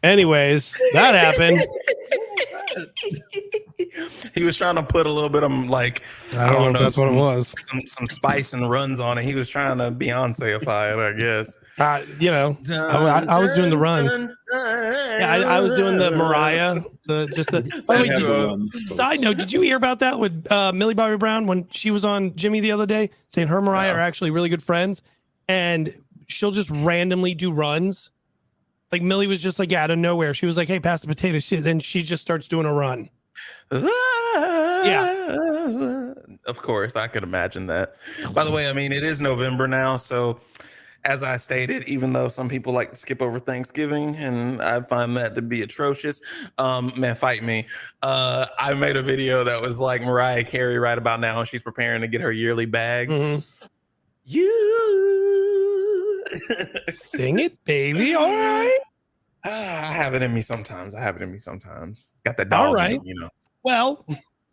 Anyways, that happened. He was trying to put a little bit of like I don't know if that's what it was. Some spice and runs on it. He was trying to Beyonce-ify it, I guess. I was doing the runs. Yeah, I was doing the Mariah. Side note, did you hear about that with Millie Bobby Brown when she was on Jimmy the other day, saying her and Mariah are actually really good friends, and she'll just randomly do runs. Like Millie was just like out of nowhere. She was like, "Hey, pass the potato shit," and she just starts doing a run. Yeah, of course, I could imagine that. By the way, I mean it is November now, so as I stated, even though some people like to skip over Thanksgiving, and I find that to be atrocious, man, fight me. I made a video that was like Mariah Carey right about now, and she's preparing to get her yearly bag. Mm-hmm. You sing it, baby. All right. I have it in me sometimes. Got that dog. All right. In me, you know. Well,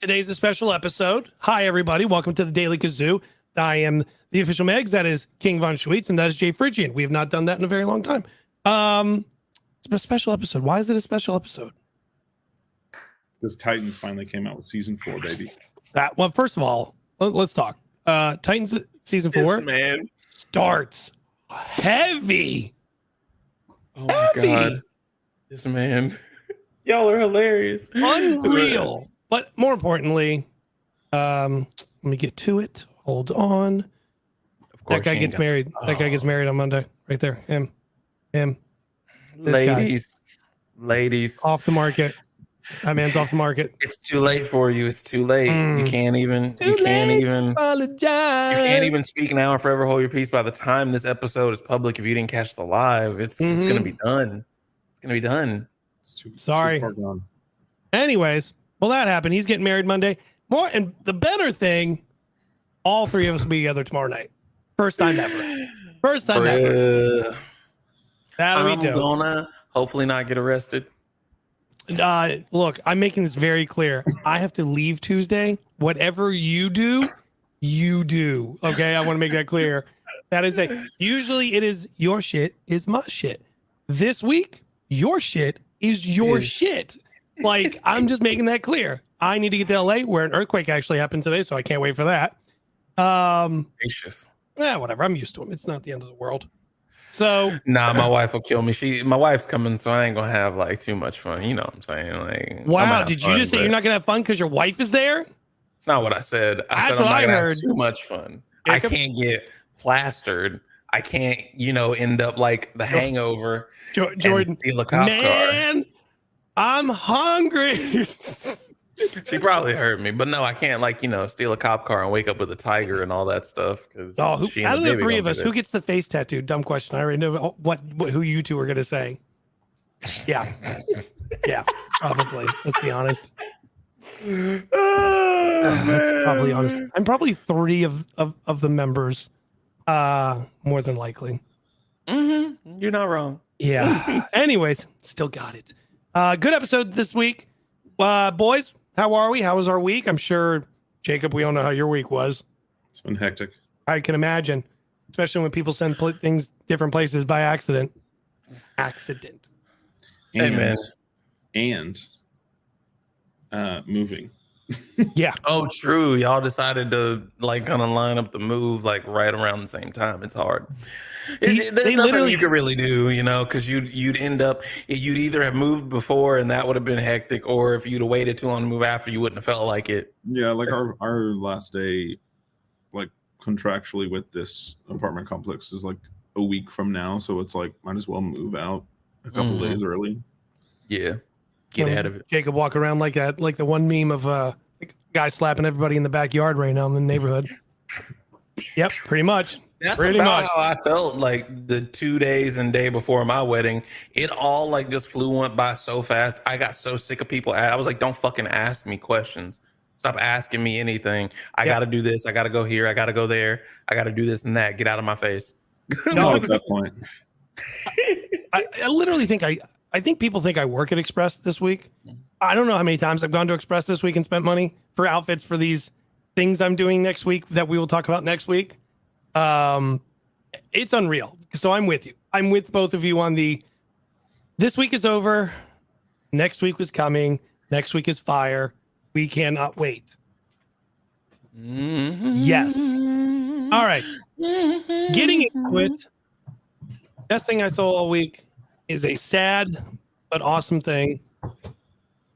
today's a special episode. Hi, everybody. Welcome to the Daily Kazoo. I am the official Megs. That is KingVonSchweetz, and that is JPhrygian. We have not done that in a very long time. It's a special episode. Why is it a special episode? Because Titans finally came out with season 4, baby. Well, first of all, let's talk. Titans season 4 starts heavy. Oh my God. This man. Y'all are hilarious. Unreal. But more importantly, let me get to it. Hold on. Of course, that guy gets married. That guy gets married on Monday. Right there. Him. Ladies. Off the market. That man's off the market. It's too late for you. It's too late. You can't even apologize. You can't even speak now or forever hold your peace. By the time this episode is public, if you didn't catch the live, it's gonna be done. It's gonna be done. Sorry. Too far gone. Anyways, well, that happened. He's getting married Monday. And the better thing, all three of us will be together tomorrow night. First time ever. That'll be dope. I'm gonna hopefully not get arrested. Look, I'm making this very clear. I have to leave Tuesday. Whatever you do, you do. Okay, I want to make that clear. That is usually it is your shit is my shit. This week, your shit is your shit. Like, I'm just making that clear. I need to get to LA where an earthquake actually happened today, so I can't wait for that. Gracious. Yeah, whatever. I'm used to them. It's not the end of the world. So nah, my wife will kill me. My wife's coming, so I ain't gonna have like too much fun. You know what I'm saying? Like, wow, did you just say you're not gonna have fun because your wife is there? It's not what I said. I said I'm not gonna have too much fun. I can't get plastered. I can't, end up like The Hangover. Jordan, steal a cop car. I'm hungry. She probably heard me, but no, I can't steal a cop car and wake up with a tiger and all that stuff. Because out of the three of us, who gets the face tattoo? Dumb question. I already know who you two are gonna say. Yeah, probably. Let's be honest. That's probably honest. I'm probably 3 of the members, more than likely. Mm-hmm. You're not wrong. Yeah. Anyways, still got it. Good episode this week, boys. How are we? How was our week? I'm sure, Jacob, we all know how your week was. It's been hectic. I can imagine, especially when people send things different places by accident. And moving. Yeah. Oh, true. Y'all decided to kind of line up the move right around the same time. It's hard. There's nothing you could really do, because you'd either have moved before and that would have been hectic, or if you'd have waited too long to move after, you wouldn't have felt like it. Yeah, our last day, contractually with this apartment complex is a week from now, so it's might as well move out a couple days early. Yeah, get ahead of it. Jacob walk around like that, like the one meme of a guy slapping everybody in the backyard right now in the neighborhood. Yep, pretty much. That's about how I felt the 2 days and day before my wedding. It all just went by so fast. I got so sick of people. I was like, don't fucking ask me questions. Stop asking me anything. I got to do this. I got to go here. I got to go there. I got to do this and that. Get out of my face. No, at that point. I literally think I think people think I work at Express this week. I don't know how many times I've gone to Express this week and spent money for outfits for these things I'm doing next week that we will talk about next week. It's unreal. So I'm with you. I'm with both of you on the This week is over. Next week was coming. Next week is fire. We cannot wait. Yes. All right. Getting into it. Best thing I saw all week is a sad but awesome thing.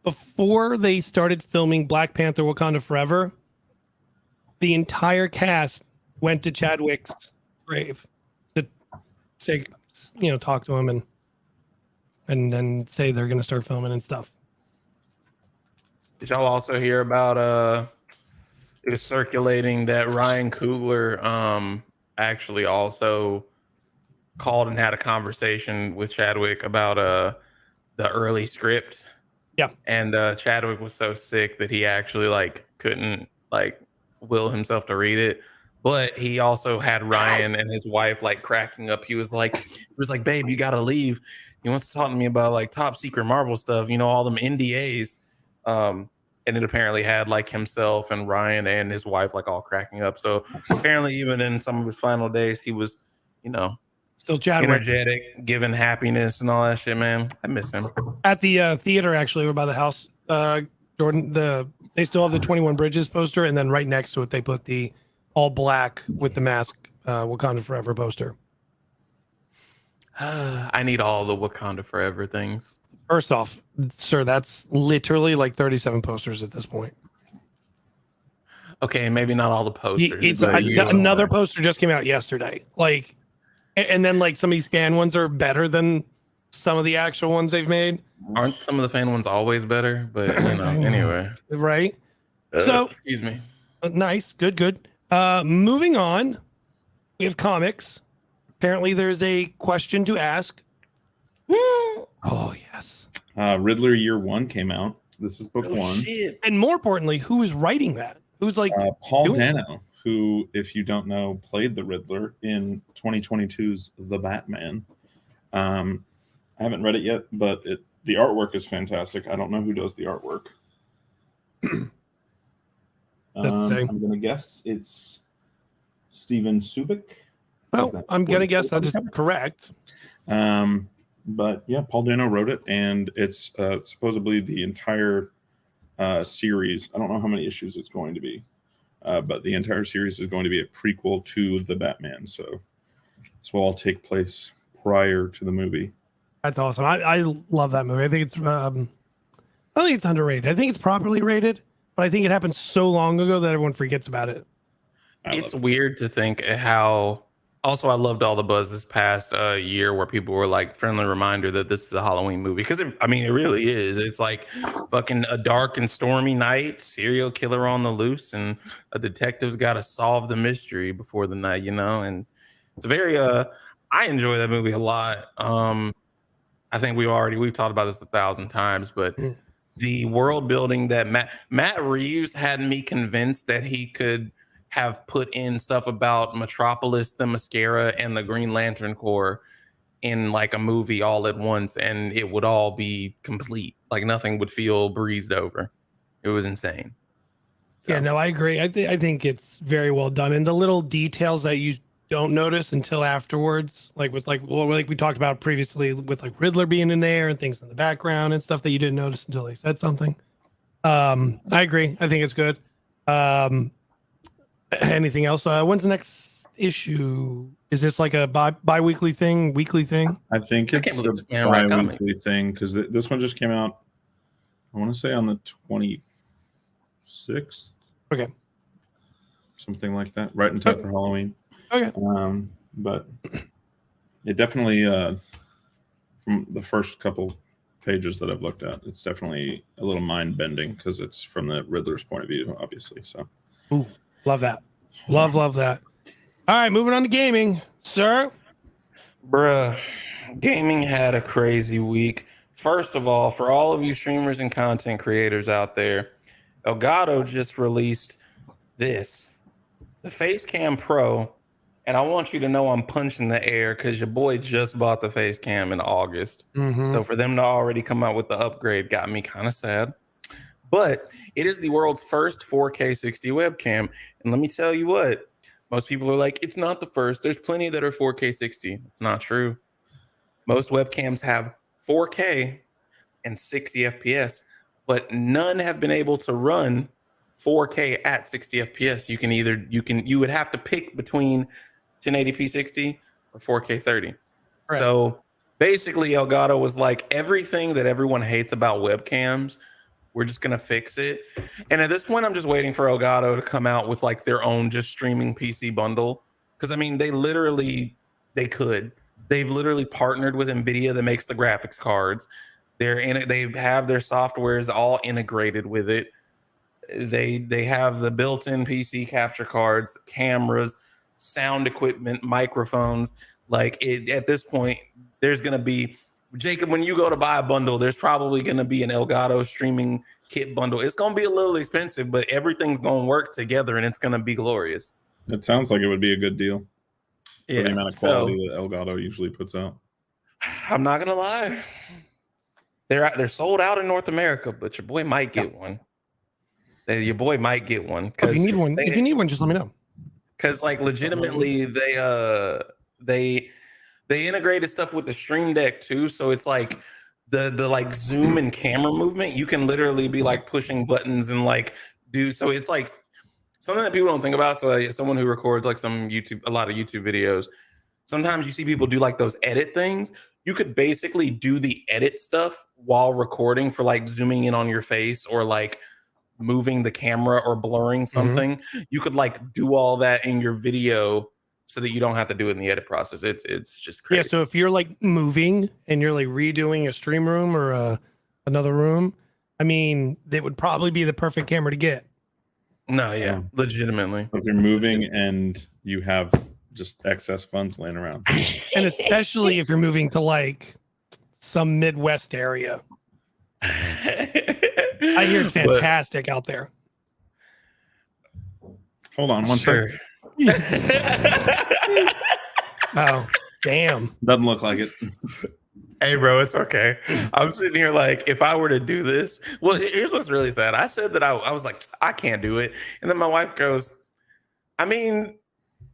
Before they started filming Black Panther Wakanda Forever, the entire cast went to Chadwick's grave to say, talk to him and then say they're going to start filming and stuff. Did y'all also hear about it was circulating that Ryan Coogler actually also called and had a conversation with Chadwick about the early script. Yeah. And Chadwick was so sick that he actually couldn't will himself to read it. But he also had Ryan and his wife cracking up. He was like, babe, you gotta leave. He wants to talk to me about top secret Marvel stuff, all them NDAs. And it apparently had himself and Ryan and his wife all cracking up. So apparently even in some of his final days, he was, still Chadwick, energetic, giving happiness and all that shit, man. I miss him. At the theater, actually, over by the house, Jordan, they still have the 21 Bridges poster, and then right next to it, they put the all black with the mask Wakanda Forever poster. I need all the Wakanda Forever things. First off, sir, that's literally 37 posters at this point. Okay, maybe not all the posters. It's another poster just came out yesterday. And then some of these fan ones are better than some of the actual ones they've made. Aren't some of the fan ones always better? But anyway. Right. So excuse me. Nice. Good. Moving on. We have comics. Apparently there's a question to ask. Oh, yes. Riddler Year 1 came out. This is book 1. Shit. And more importantly, who is writing that? Who's Paul Dano, who, if you don't know, played the Riddler in 2022's The Batman. I haven't read it yet, but the artwork is fantastic. I don't know who does the artwork. I'm going to guess it's Steven Subic. Well, I'm going to guess that is correct. But yeah, Paul Dano wrote it, and it's supposedly the entire series. I don't know how many issues it's going to be, but the entire series is going to be a prequel to The Batman. So this will all take place prior to the movie. That's awesome. I love that movie. I think it's underrated. I think it's properly rated, but I think it happened so long ago that everyone forgets about it. It's weird to think how. Also, I loved all the buzz this past year where people were friendly reminder that this is a Halloween movie. Because, it really is. It's fucking a dark and stormy night, serial killer on the loose, and a detective's got to solve the mystery before the night, And it's very, I enjoy that movie a lot. I think we've talked about this 1,000 times, but the world building that Matt Reeves had me convinced that he could have put in stuff about Metropolis, the Mascara, and the Green Lantern Corps in a movie all at once, and it would all be complete. Nothing would feel breezed over. It was insane. So. Yeah, no, I agree. I think it's very well done, and the little details that you don't notice until afterwards, like we talked about previously with Riddler being in there and things in the background and stuff that you didn't notice until they said something. I agree. I think it's good. Anything else? When's the next issue? Is this a bi-weekly thing, weekly thing? I think it's a bi-weekly thing because this one just came out, I want to say on the 26th. Okay. Something like that. Right in time for Halloween. Okay. But it definitely, from the first couple pages that I've looked at, it's definitely a little mind-bending because it's from the Riddler's point of view, obviously. So. Ooh. Love that. Love that. All right, moving on to gaming. Sir? Bruh, gaming had a crazy week. First of all, for all of you streamers and content creators out there, Elgato just released this, the Facecam Pro, and I want you to know I'm punching the air because your boy just bought the Facecam in August. Mm-hmm. So for them to already come out with the upgrade got me kind of sad. But it is the world's first 4K 60 webcam. And let me tell you what, most people are like, it's not the first. There's plenty that are 4K 60. It's not true. Most webcams have 4K and 60 FPS, but none have been able to run 4K at 60 FPS. You would have to pick between 1080p 60 or 4K 30. Right. So basically Elgato was like, everything that everyone hates about webcams, we're just going to fix it. And at this point, I'm just waiting for Elgato to come out with like their own just streaming PC bundle. Because I mean, they've literally partnered with NVIDIA that makes the graphics cards. They have their softwares all integrated with it. They have the built-in PC capture cards, cameras, sound equipment, microphones. Like at this point, there's going to be, Jacob, when you go to buy a bundle, there's probably going to be an Elgato streaming kit bundle. It's going to be a little expensive, but everything's going to work together and it's going to be glorious. It sounds like it would be a good deal. Yeah, for the amount of quality that Elgato usually puts out. I'm not going to lie. They're sold out in North America, but your boy might get one. Your boy might get one. If you need one, just let me know. Because like legitimately, they integrated stuff with the Stream Deck too. So it's like the like zoom and camera movement. You can literally be like pushing buttons and like do. So it's like something that people don't think about. So like, someone who records like a lot of YouTube videos, sometimes you see people do like those edit things. You could basically do the edit stuff while recording for like zooming in on your face or like moving the camera or blurring something. You could like do all that in your video so that you don't have to do it in the edit process. It's just crazy. Yeah, so if you're like moving and you're like redoing a stream room or another room, I mean, it would probably be the perfect camera to get. No, yeah, legitimately. If you're moving and you have just excess funds laying around. And especially if you're moving to like some Midwest area. I hear it's fantastic out there. Hold on one second. Oh, damn. Doesn't look like it. Hey, bro, it's okay. I'm sitting here like, if I were to do this, well, here's what's really sad. I said that I was like, I can't do it. And then my wife goes, I mean,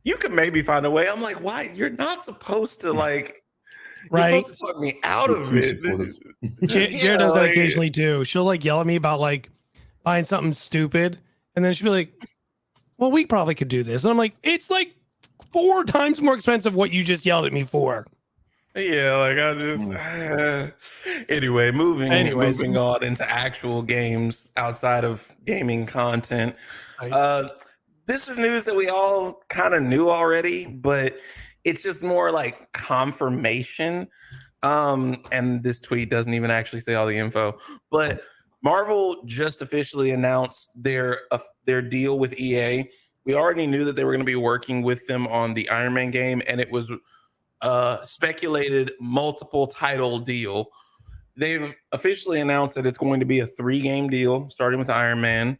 you could maybe find a way. I'm like, why? You're not supposed to like, you're supposed to talk me out of it. Jared does that occasionally too. She'll like yell at me about like buying something stupid. And then she'll be like, well, we probably could do this. And I'm like, it's like 4 times more expensive what you just yelled at me for. Yeah, like I just anyway, moving on into actual games outside of gaming content. This is news that we all kind of knew already, but it's just more like confirmation. And this tweet doesn't even actually say all the info, but Marvel just officially announced their deal with EA. We already knew that they were going to be working with them on the Iron Man game, and it was speculated multiple title deal. They've officially announced that it's going to be a 3-game deal, starting with Iron Man.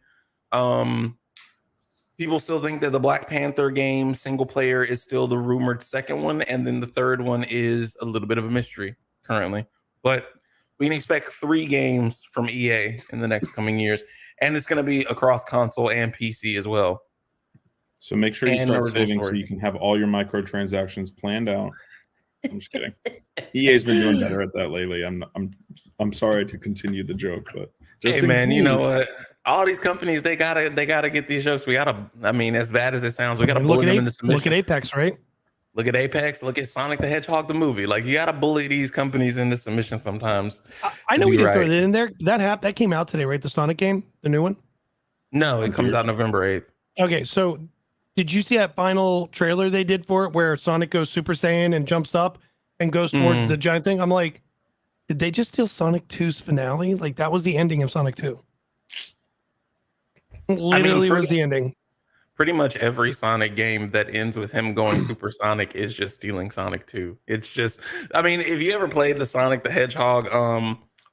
People still think that the Black Panther game single player is still the rumored second one, and then the third one is a little bit of a mystery currently. But we can expect 3 games from EA in the next coming years, and it's going to be across console and PC as well. So make sure you start saving so you can have all your microtransactions planned out. I'm just kidding. EA's been doing better at that lately. I'm sorry to continue the joke, but hey man, you know what? All these companies they gotta get these jokes. We gotta. I mean, as bad as it sounds, we gotta bully them into submission. Look at Apex, right? Look at Apex. Look at Sonic the Hedgehog the movie. Like you gotta bully these companies into submission sometimes. I know we didn't throw it in there. That came out today, right? The Sonic game, the new one. No, it comes out November 8th. Okay, so. Did you see that final trailer they did for it where Sonic goes Super Saiyan and jumps up and goes towards the giant thing? I'm like, did they just steal Sonic 2's finale? Like, that was the ending of Sonic 2. Literally was the ending. Pretty much every Sonic game that ends with him going supersonic is just stealing Sonic 2. It's just, I mean, if you ever played the Sonic the Hedgehog,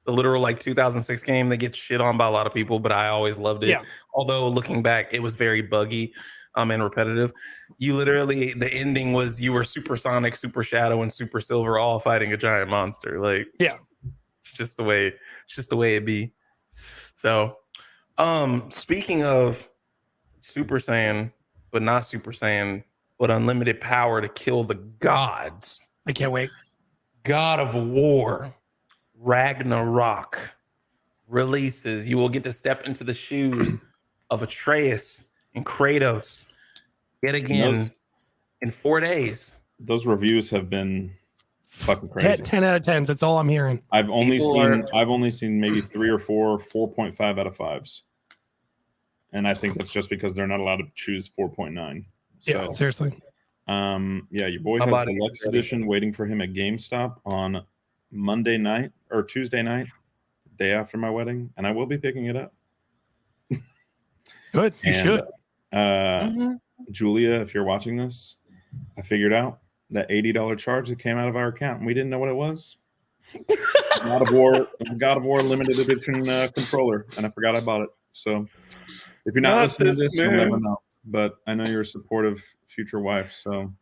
the literal like 2006 game that gets shit on by a lot of people, but I always loved it. Yeah. Although looking back, it was very buggy. And repetitive. You literally, the ending was you were Super Sonic, Super Shadow, and Super Silver all fighting a giant monster. Like, yeah, it's just the way it be. So, speaking of Super Saiyan, but not Super Saiyan, but unlimited power to kill the gods. I can't wait. God of War Ragnarok releases, you will get to step into the shoes of Atreus and Kratos yet again in 4 days. Those reviews have been fucking crazy. 10 out of 10s. That's all I'm hearing. I've only seen maybe 3 or 4 4.5 out of 5s. And I think that's just because they're not allowed to choose 4.9. So, Yeah, seriously. Your boy has the Deluxe Edition waiting for him at GameStop on Monday night or Tuesday night, day after my wedding, and I will be picking it up. Good, you should. Julia, if you're watching this, I figured out that $80 charge that came out of our account, and we didn't know what it was. God of War limited edition controller, and I forgot I bought it. So if you're not listening to this, you'll never know. But I know you're a supportive future wife, so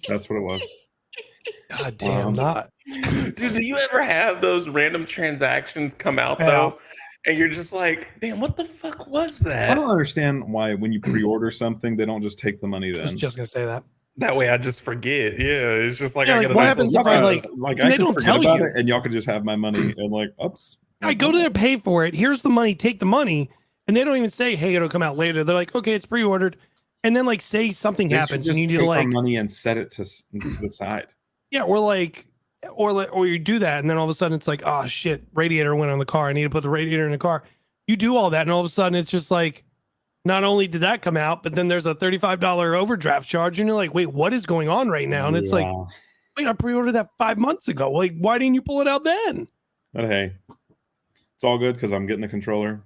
that's what it was. God damn, not. Dude, do you ever have those random transactions come out though? And you're just like, damn, what the fuck was that? I don't understand why when you pre-order something, they don't just take the money then. I was just going to say that. That way I just forget. Yeah, it's just like, Yeah, I like, get what happens if I like I they can don't forget tell about you. it and y'all could just have my money and like, oops. I go there, pay for it. Here's the money. Take the money. And they don't even say, hey, it'll come out later. They're like, okay, it's pre-ordered. And then like say something happens and you need to like money and set it to the side. Yeah, or you do that and then all of a sudden it's like, oh shit, radiator went on the car. I need to put the radiator in the car. You do all that and all of a sudden it's just like, not only did that come out, but then there's a $35 overdraft charge and you're like, wait, what is going on right now? And it's like, wait, I pre-ordered that 5 months ago. Like, why didn't you pull it out then? But hey, it's all good because I'm getting the controller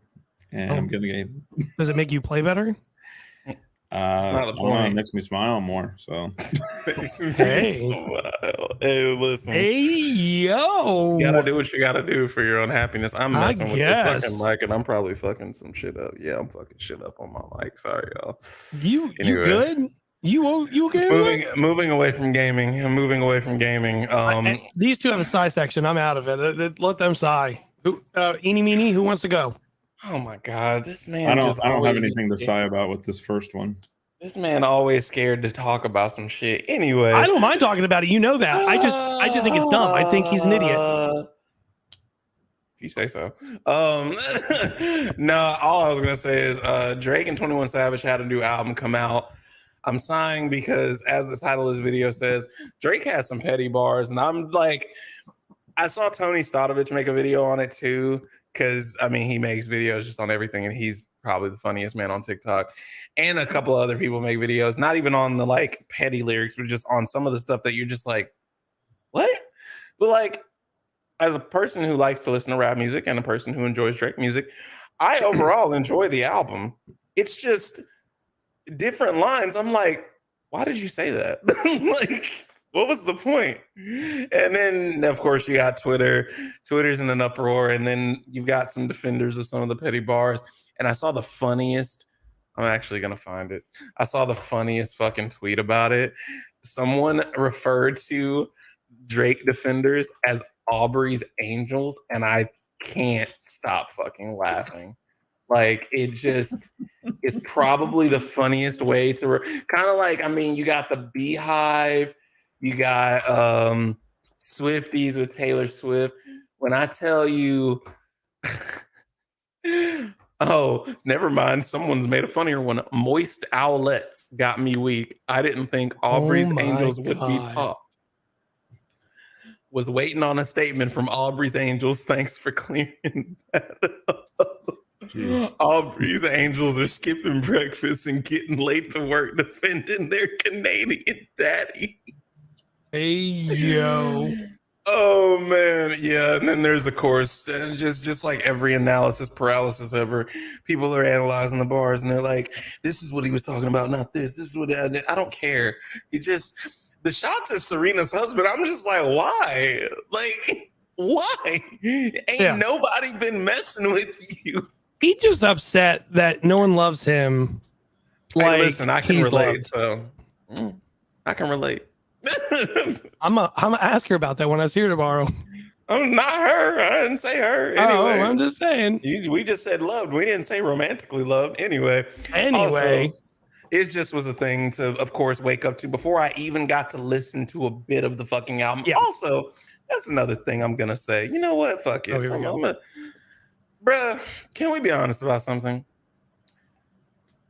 and I'm getting the game. Does it make you play better? It's not the point. It makes me smile more. So hey, listen. Hey, yo. You gotta do what you gotta do for your own happiness. I'm messing with this fucking mic and I'm probably fucking some shit up. Yeah, I'm fucking shit up on my mic. Sorry, y'all. You good? You okay? Moving away from gaming. I'm moving away from gaming. These two have a sigh section. I'm out of it. Let them sigh. Eeny meeny, who wants to go? Oh my god, this man! I don't have anything to sigh about with this first one. This man always scared to talk about some shit. Anyway, I don't mind talking about it. You know that. I just think it's dumb. I think he's an idiot. If you say so. No, all I was gonna say is Drake and 21 Savage had a new album come out. I'm sighing because, as the title of this video says, Drake has some petty bars, and I'm like, I saw Tony Stodovich make a video on it too. Because, I mean, he makes videos just on everything, and he's probably the funniest man on TikTok. And a couple other people make videos, not even on the, like, petty lyrics, but just on some of the stuff that you're just like, what? But, like, as a person who likes to listen to rap music and a person who enjoys Drake music, I overall enjoy the album. It's just different lines. I'm like, why did you say that? Like... what was the point? And then, of course, you got Twitter. Twitter's in an uproar. And then you've got some defenders of some of the petty bars. And I saw the funniest. I'm actually going to find it. I saw the funniest fucking tweet about it. Someone referred to Drake defenders as Aubrey's Angels. And I can't stop fucking laughing. Like, it just is probably the funniest way to kind of like, I mean, you got the Beehive. You got Swifties with Taylor Swift. When I tell you, oh, never mind. Someone's made a funnier one. Moist Owlets got me weak. I didn't think Aubrey's Angels would be topped. Was waiting on a statement from Aubrey's Angels. Thanks for clearing that up. Aubrey's Angels are skipping breakfast and getting late to work defending their Canadian daddy. Hey, yo. Oh, man. Yeah. And then there's, of course, just like every analysis paralysis ever, people are analyzing the bars and they're like, this is what he was talking about, not this. This is what I don't care. The shots at Serena's husband, I'm just like, why? Like, why? Ain't nobody been messing with you. He just upset that no one loves him. Hey, listen, I can relate. So I can relate. I'm gonna ask her about that when I see her tomorrow. I'm not her. I didn't say her. Anyway, I'm just saying. We just said loved. We didn't say romantically loved. Anyway, also, it just was a thing to, of course, wake up to before I even got to listen to a bit of the fucking album. Yeah. Also, That's another thing I'm gonna say. You know what? Fuck it. Oh, here we go. Bruh, can we be honest about something?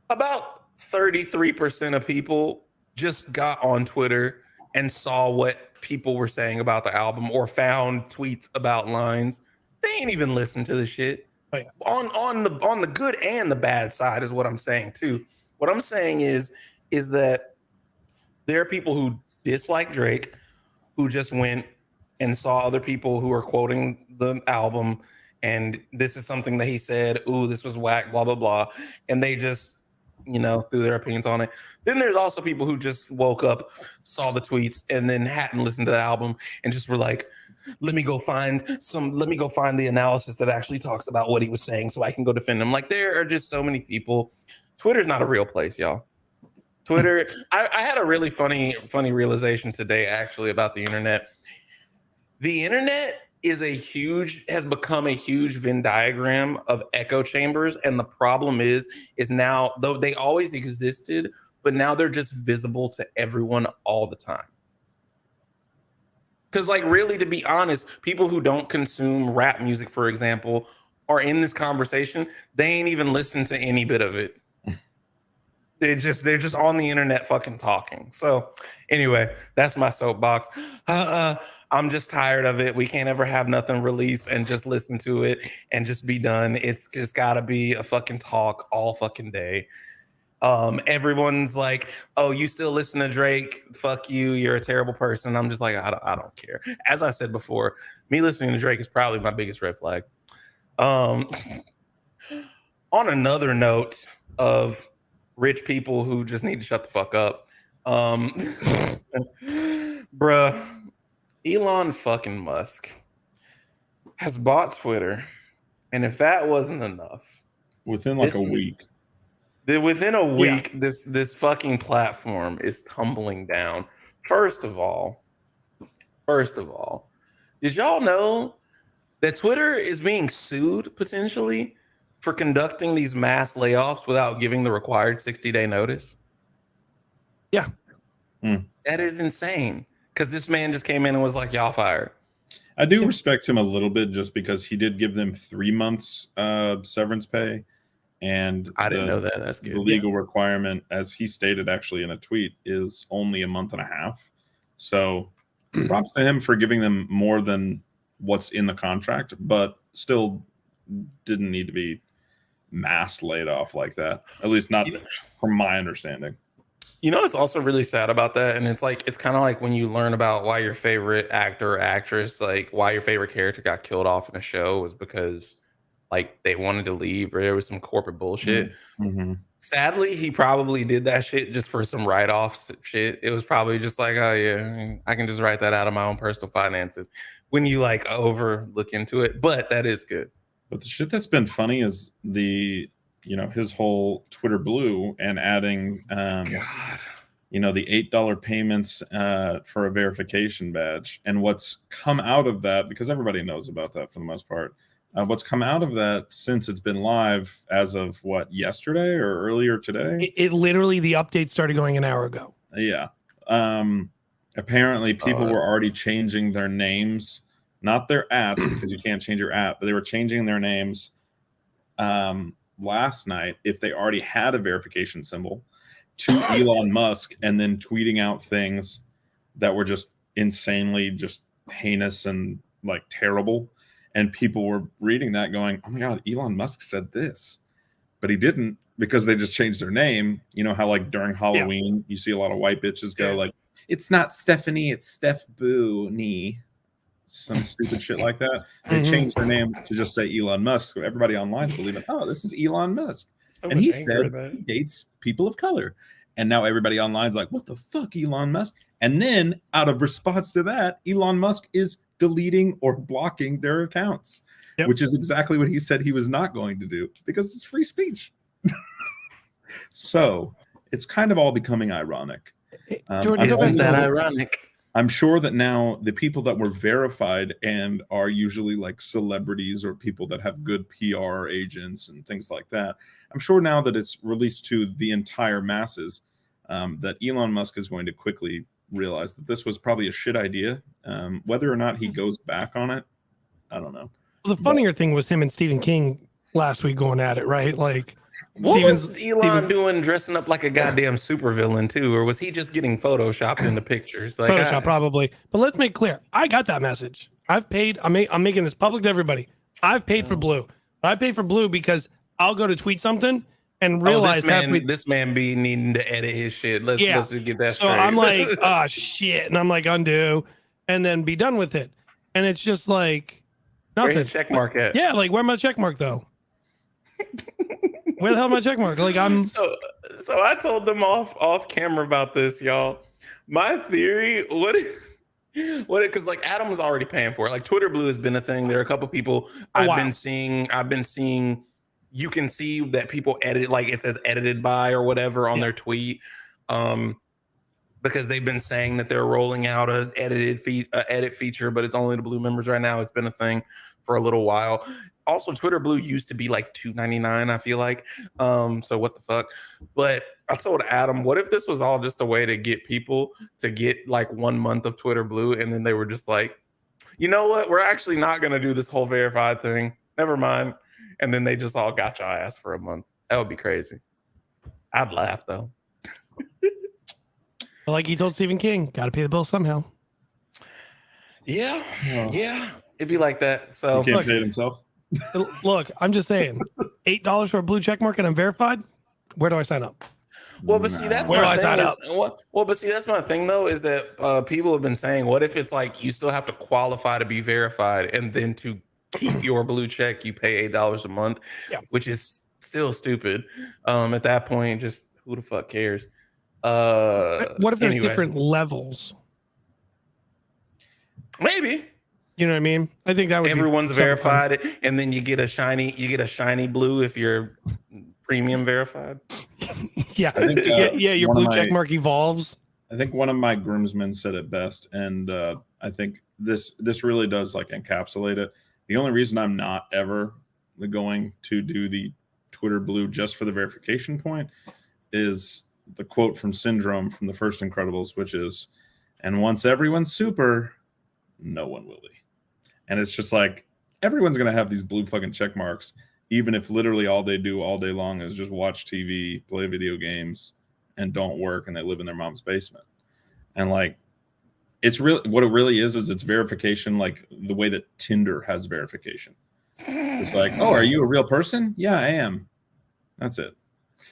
About 33% of people just got on Twitter and saw what people were saying about the album or found tweets about lines. They ain't even listened to the shit. Oh, yeah. On the good and the bad side is what I'm saying too. What I'm saying is that there are people who dislike Drake who just went and saw other people who are quoting the album and this is something that he said, ooh, this was whack, blah, blah, blah. And they just, threw their opinions on it. Then there's also people who just woke up, saw the tweets, and then hadn't listened to the album and just were like, let me go find the analysis that actually talks about what he was saying so I can go defend him. Like, there are just so many people. Twitter's not a real place, y'all. Twitter, I had a really funny realization today, actually, about the internet. The internet has become a huge Venn diagram of echo chambers. And the problem is now, though they always existed, but now they're just visible to everyone all the time. Because, like, really, to be honest, people who don't consume rap music, for example, are in this conversation. They ain't even listened to any bit of it. They're just on the internet fucking talking. So anyway, that's my soapbox. I'm just tired of it. We can't ever have nothing released and just listen to it and just be done. It's just gotta be a fucking talk all fucking day. Everyone's like, oh, you still listen to Drake? Fuck you. You're a terrible person. I'm just like, I don't care. As I said before, me listening to Drake is probably my biggest red flag. On another note of rich people who just need to shut the fuck up. Bruh, Elon fucking Musk has bought Twitter. And if that wasn't enough, within like a week, this fucking platform is tumbling down. First of all, did y'all know that Twitter is being sued potentially for conducting these mass layoffs without giving the required 60-day notice? Yeah. That is insane. Because this man just came in and was like, y'all fired. I do respect him a little bit just because he did give them 3 months severance pay. And I didn't know that. That's good. The legal requirement, as he stated actually in a tweet, is only a month and a half. So props to him for giving them more than what's in the contract, but still didn't need to be mass laid off like that. At least not from my understanding. You know what's also really sad about that? And it's kind of like when you learn about why your favorite actor or actress, like why your favorite character got killed off in a show was because like they wanted to leave or there was some corporate bullshit. Mm-hmm. Sadly, he probably did that shit just for some write-offs shit. It was probably just like, oh yeah, I can just write that out of my own personal finances when you like overlook into it. But that is good. But the shit that's been funny is his whole Twitter Blue and adding, the $8 payments for a verification badge. And what's come out of that, because everybody knows about that for the most part, what's come out of that since it's been live as of yesterday or earlier today? It literally, the update started going an hour ago. Yeah. Apparently people were already changing their names, not their apps, because you can't change your app, but they were changing their names last night if they already had a verification symbol to Elon Musk, and then tweeting out things that were just insanely just heinous and like terrible. And people were reading that going, oh my God, Elon Musk said this, but he didn't, because they just changed their name. You know how like during Halloween, you see a lot of white bitches go like, it's not Stephanie, it's Steph Boo Nee. Some stupid shit like that. They changed their name to just say Elon Musk. So everybody online is believing, oh, this is Elon Musk. And he said he dates people of color. And now everybody online is like, what the fuck, Elon Musk? And then out of response to that, Elon Musk is deleting or blocking their accounts, which is exactly what he said he was not going to do because it's free speech. So it's kind of all becoming ironic. Jordan, isn't that ironic? I'm sure that now the people that were verified and are usually like celebrities or people that have good PR agents and things like that, I'm sure now that it's released to the entire masses, that Elon Musk is going to quickly realize that this was probably a shit idea. Whether or not he goes back on it, I don't know. Well, the funnier thing was him and Stephen King last week going at it, right? Like, what was Elon doing dressing up like a goddamn supervillain too? Or was he just getting photoshopped into pictures? Like Photoshop, probably. But let's make clear, I got that message. I've paid. I'm making this public to everybody. I've paid for Blue. I paid for Blue because I'll go to tweet something and realize this man be needing to edit his shit. Let's just get that straight. So I'm like, oh shit, and I'm like undo, and then be done with it. And it's just like nothing. Where's his check mark at? Yeah, like where's my check mark though? Where the hell my check mark? Like I'm so I told them off camera about this, y'all. My theory, because like Adam was already paying for it. Like Twitter Blue has been a thing. There are a couple people I've been seeing. You can see that people edit, like it says edited by or whatever on their tweet, because they've been saying that they're rolling out a edit feature, but it's only the Blue members right now. It's been a thing for a little while. Also, Twitter Blue used to be like $2.99, I feel like. So what the fuck? But I told Adam, what if this was all just a way to get people to get like 1 month of Twitter Blue, and then they were just like, you know what? We're actually not gonna do this whole verified thing. Never mind. And then they just all got your ass for a month. That would be crazy. I'd laugh though. like he told Stephen King, got to pay the bill somehow. Yeah, it'd be like that. So he can't pay it himself. Look, I'm just saying, $8 for a blue check mark and I'm verified. Where do I sign up? Well, but see, that's my thing. But see, that's my thing though, is that people have been saying, what if it's like you still have to qualify to be verified, and then to keep your blue check, you pay $8 a month, which is still stupid. At that point, just who the fuck cares? What if there's different levels? Maybe. You know what I mean? I think that would everyone's verified, and then you get a shiny blue if you're premium verified. Yeah, I think, your blue check mark evolves. I think one of my groomsmen said it best, and I think this really does like encapsulate it. The only reason I'm not ever going to do the Twitter Blue just for the verification point is the quote from Syndrome from the first Incredibles, which is, "And once everyone's super, no one will be." And it's just like, everyone's going to have these blue fucking check marks, even if literally all they do all day long is just watch TV, play video games, and don't work, and they live in their mom's basement. And like, it's really, what it really is it's verification, like the way that Tinder has verification. It's like, oh, are you a real person? Yeah, I am. That's it.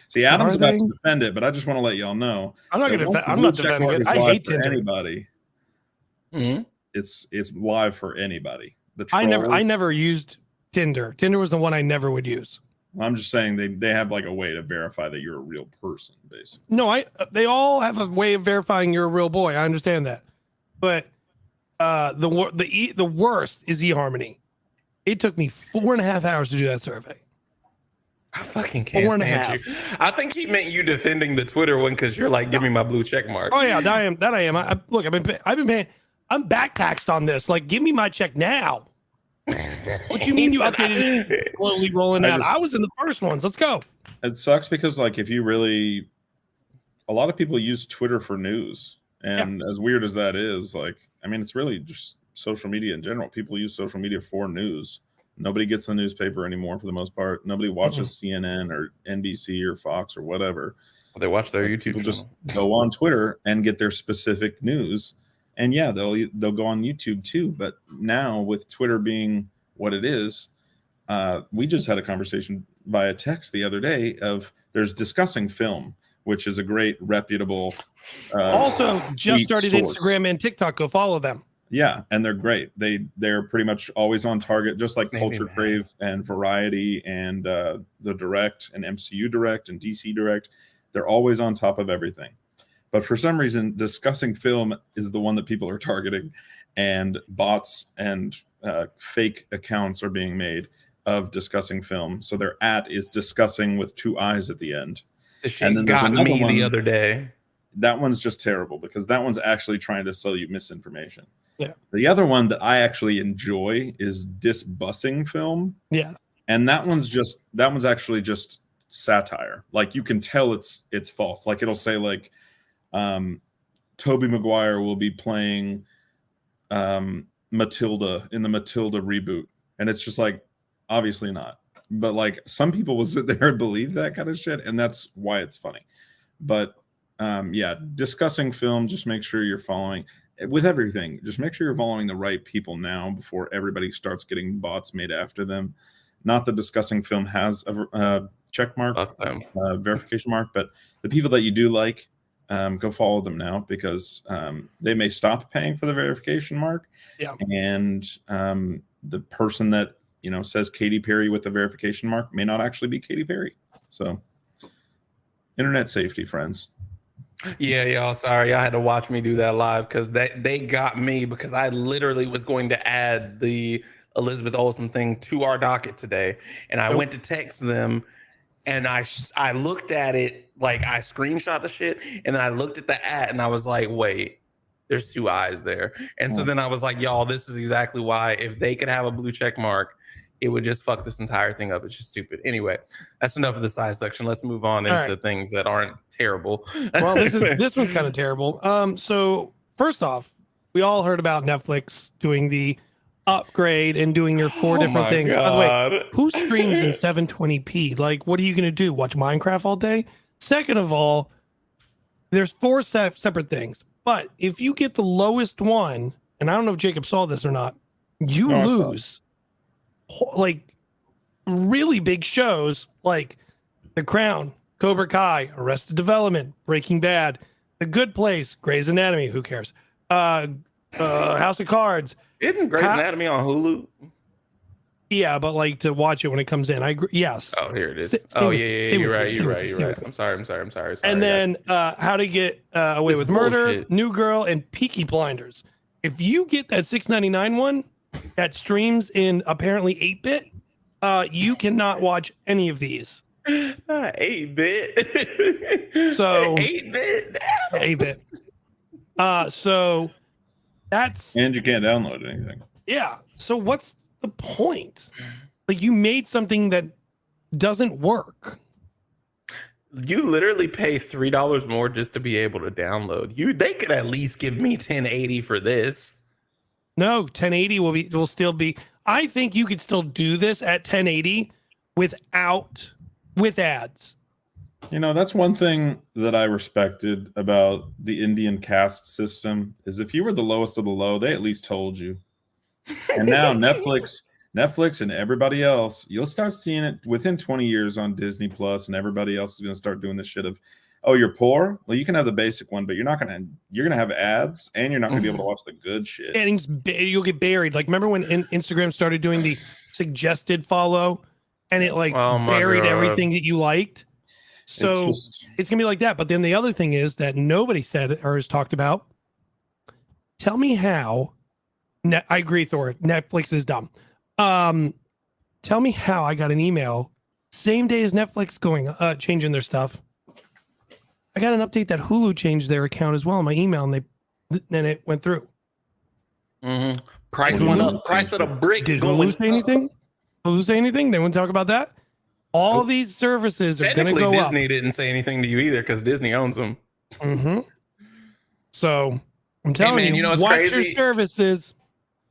See, Adam's about to defend it, but I just want to let y'all know. I'm not defending it. I hate Tinder. Anybody. Mm-hmm. It's live for anybody. I never used Tinder. Tinder was the one I never would use. I'm just saying they have like a way to verify that you're a real person, basically. No, they all have a way of verifying you're a real boy. I understand that, but the worst is eHarmony. It took me 4.5 hours to do that survey. I fucking can't stand you. I think he meant you defending the Twitter one because you're like, give me my blue check mark. Oh yeah, I am. Look, I've been paying. I'm back taxed on this. Like, give me my check now. What you mean you updated it slowly rolling out? I was in the first ones. Let's go. It sucks because like if you really, a lot of people use Twitter for news, and as weird as that is, like, I mean, it's really just social media in general. People use social media for news. Nobody gets the newspaper anymore for the most part. Nobody watches CNN or NBC or Fox or whatever. They watch their YouTube channel. Just go on Twitter and get their specific news. And yeah, they'll go on YouTube too. But now with Twitter being what it is, we just had a conversation via text the other day of there's Discussing Film, which is a great reputable. Also, just started source. Instagram and TikTok. Go follow them. Yeah, and they're great. They're pretty much always on target, just like Culture Crave and Variety and the Direct and MCU Direct and DC Direct. They're always on top of everything. But for some reason, Discussing Film is the one that people are targeting, and bots and fake accounts are being made of Discussing Film. So their @ is discussing with 2 eyes at the end. She got me the other day. That one's just terrible because that one's actually trying to sell you misinformation. Yeah. The other one that I actually enjoy is Disbussing Film. Yeah. And that one's actually just satire. Like you can tell it's false. Like it'll say like Tobey Maguire will be playing Matilda in the Matilda reboot, and it's just like, obviously not. But like, some people will sit there and believe that kind of shit, and that's why it's funny. But yeah, discussing film, just make sure you're following with everything. Just make sure you're following the right people now before everybody starts getting bots made after them. Not that discussing film has a check mark, verification mark, but the people that you do like, go follow them now, because they may stop paying for the verification mark. Yeah. And the person that, you know, says Katy Perry with the verification mark may not actually be Katy Perry. So internet safety, friends. Yeah, y'all. Sorry, I had to watch me do that live because they got me, because I literally was going to add the Elizabeth Olsen thing to our docket today, and I went to text them, and I looked at it, like I screenshot the shit, and then I looked at the ad, and I was like, wait, there's 2 eyes there, and so then I was like, y'all, this is exactly why. If they could have a blue check mark, it would just fuck this entire thing up. It's just stupid. Anyway, that's enough of the side section. Let's move on into things that aren't terrible. Well, this one's kind of terrible. So first off, we all heard about Netflix doing the upgrade and doing your 4 different things. By the way, who streams in 720p? Like, what are you going to do? Watch Minecraft all day? Second of all, there's 4 separate things. But if you get the lowest one, and I don't know if Jacob saw this or not, you lose like really big shows like The Crown, Cobra Kai, Arrested Development, Breaking Bad, The Good Place, Grey's Anatomy, who cares? House of Cards. Isn't Grey's Anatomy on Hulu? Yeah, but like to watch it when it comes in. I agree. Yes. Oh, here it is. You're right. I'm sorry. And then How to Get Away with Murder, New Girl, and Peaky Blinders. If you get that $6.99 one that streams in apparently 8-bit, you cannot watch any of these. 8-bit. So 8-bit. 8-bit. So that's, and you can't download anything. Yeah. So what's the point? Like, you made something that doesn't work. You literally pay $3 more just to be able to download. They could at least give me 1080 for this. No, 1080 will still be. I think you could still do this at 1080 with ads. You know, that's one thing that I respected about the Indian caste system, is if you were the lowest of the low, they at least told you. And now Netflix and everybody else, you'll start seeing it within 20 years on Disney Plus, and everybody else is going to start doing this shit of, oh, you're poor? Well, you can have the basic one, but you're going to have ads, and you're not going to be able to watch the good shit. And you'll get buried. Like, remember when Instagram started doing the suggested and it buried everything that you liked? So it's going to be like that. But then the other thing is that nobody said or has talked about. Tell me how. I agree, Thor. Netflix is dumb. Tell me how I got an email same day as Netflix changing their stuff. I got an update that Hulu changed their account as well in my email, and then it went through. Mm-hmm. Price went up. Price of a brick. Did Hulu say anything? Hulu say anything? They wouldn't talk about that. All these services are going to go Disney up. didn't say anything to you either, because Disney owns them. Mm-hmm. So I'm telling you know what's watch crazy? Your services.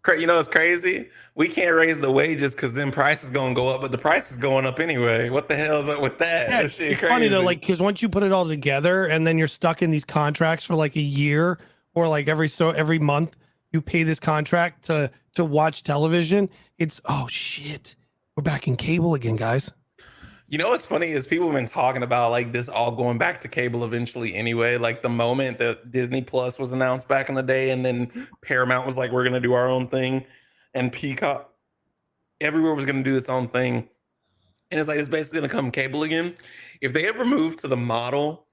You know what's crazy? We can't raise the wages because then price is going to go up, but the price is going up anyway. What the hell is up with that? Yeah, that shit it's crazy. funny though, like, because once you put it all together and then you're stuck in these contracts for like a year, or like every month you pay this contract to watch television. It's, oh shit, we're back in cable again, guys. You know what's funny is people have been talking about like this all going back to cable eventually anyway. Like the moment that Disney Plus was announced back in the day, and then Paramount was like, we're going to do our own thing, and Peacock, everywhere was going to do its own thing. And it's like, it's basically going to come cable again. If they ever move to the model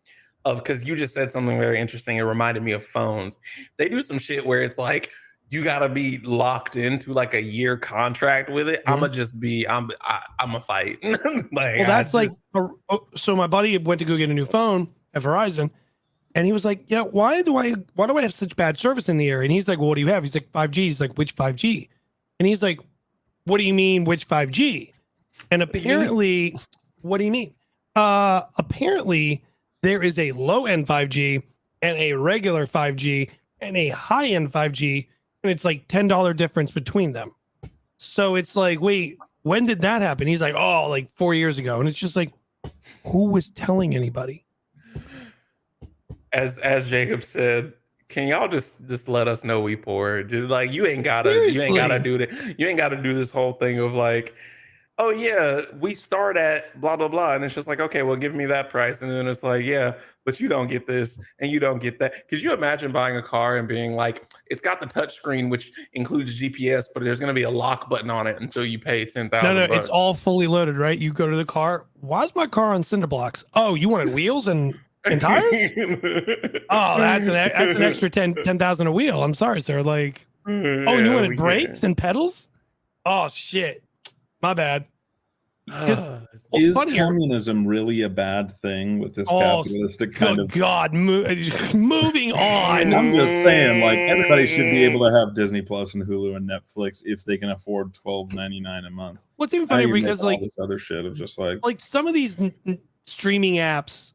of, because you just said something very interesting, it reminded me of phones. They do some shit where it's like, you gotta be locked into like a year contract with it. I'm a fight. So my buddy went to go get a new phone at Verizon, and he was like, yeah, why do I have such bad service in the area? And he's like, well, what do you have? He's like, 5G. He's like, which 5G? And he's like, what do you mean, which 5G? And apparently, what do you mean? Apparently there is a low end 5G and a regular 5G and a high-end 5G, and it's like $10 difference between them. So it's like, wait, when did that happen? He's like, oh, like 4 years ago. And it's just like, who was telling anybody? As Jacob said, can y'all just let us know we poor? Just like you ain't gotta do that. You ain't gotta do this whole thing of like, oh yeah, we start at blah blah blah, and it's just like, okay, well, give me that price, and then it's like, yeah, but you don't get this and you don't get that. Could you imagine buying a car and being like, it's got the touch screen which includes GPS, but there's gonna be a lock button on it until you pay $10,000. No, it's all fully loaded, right? You go to the car. Why is my car on cinder blocks? Oh, you wanted wheels and tires? Oh, that's an extra 10,000 a wheel. I'm sorry, sir. Like, oh, and you wanted brakes and pedals? Oh shit. My bad. Is communism really a bad thing with this capitalistic kind of? God, moving on. I'm just saying, like, everybody should be able to have Disney Plus and Hulu and Netflix if they can afford $12.99 a month. What's even funny because like this other shit of just like some of these streaming apps,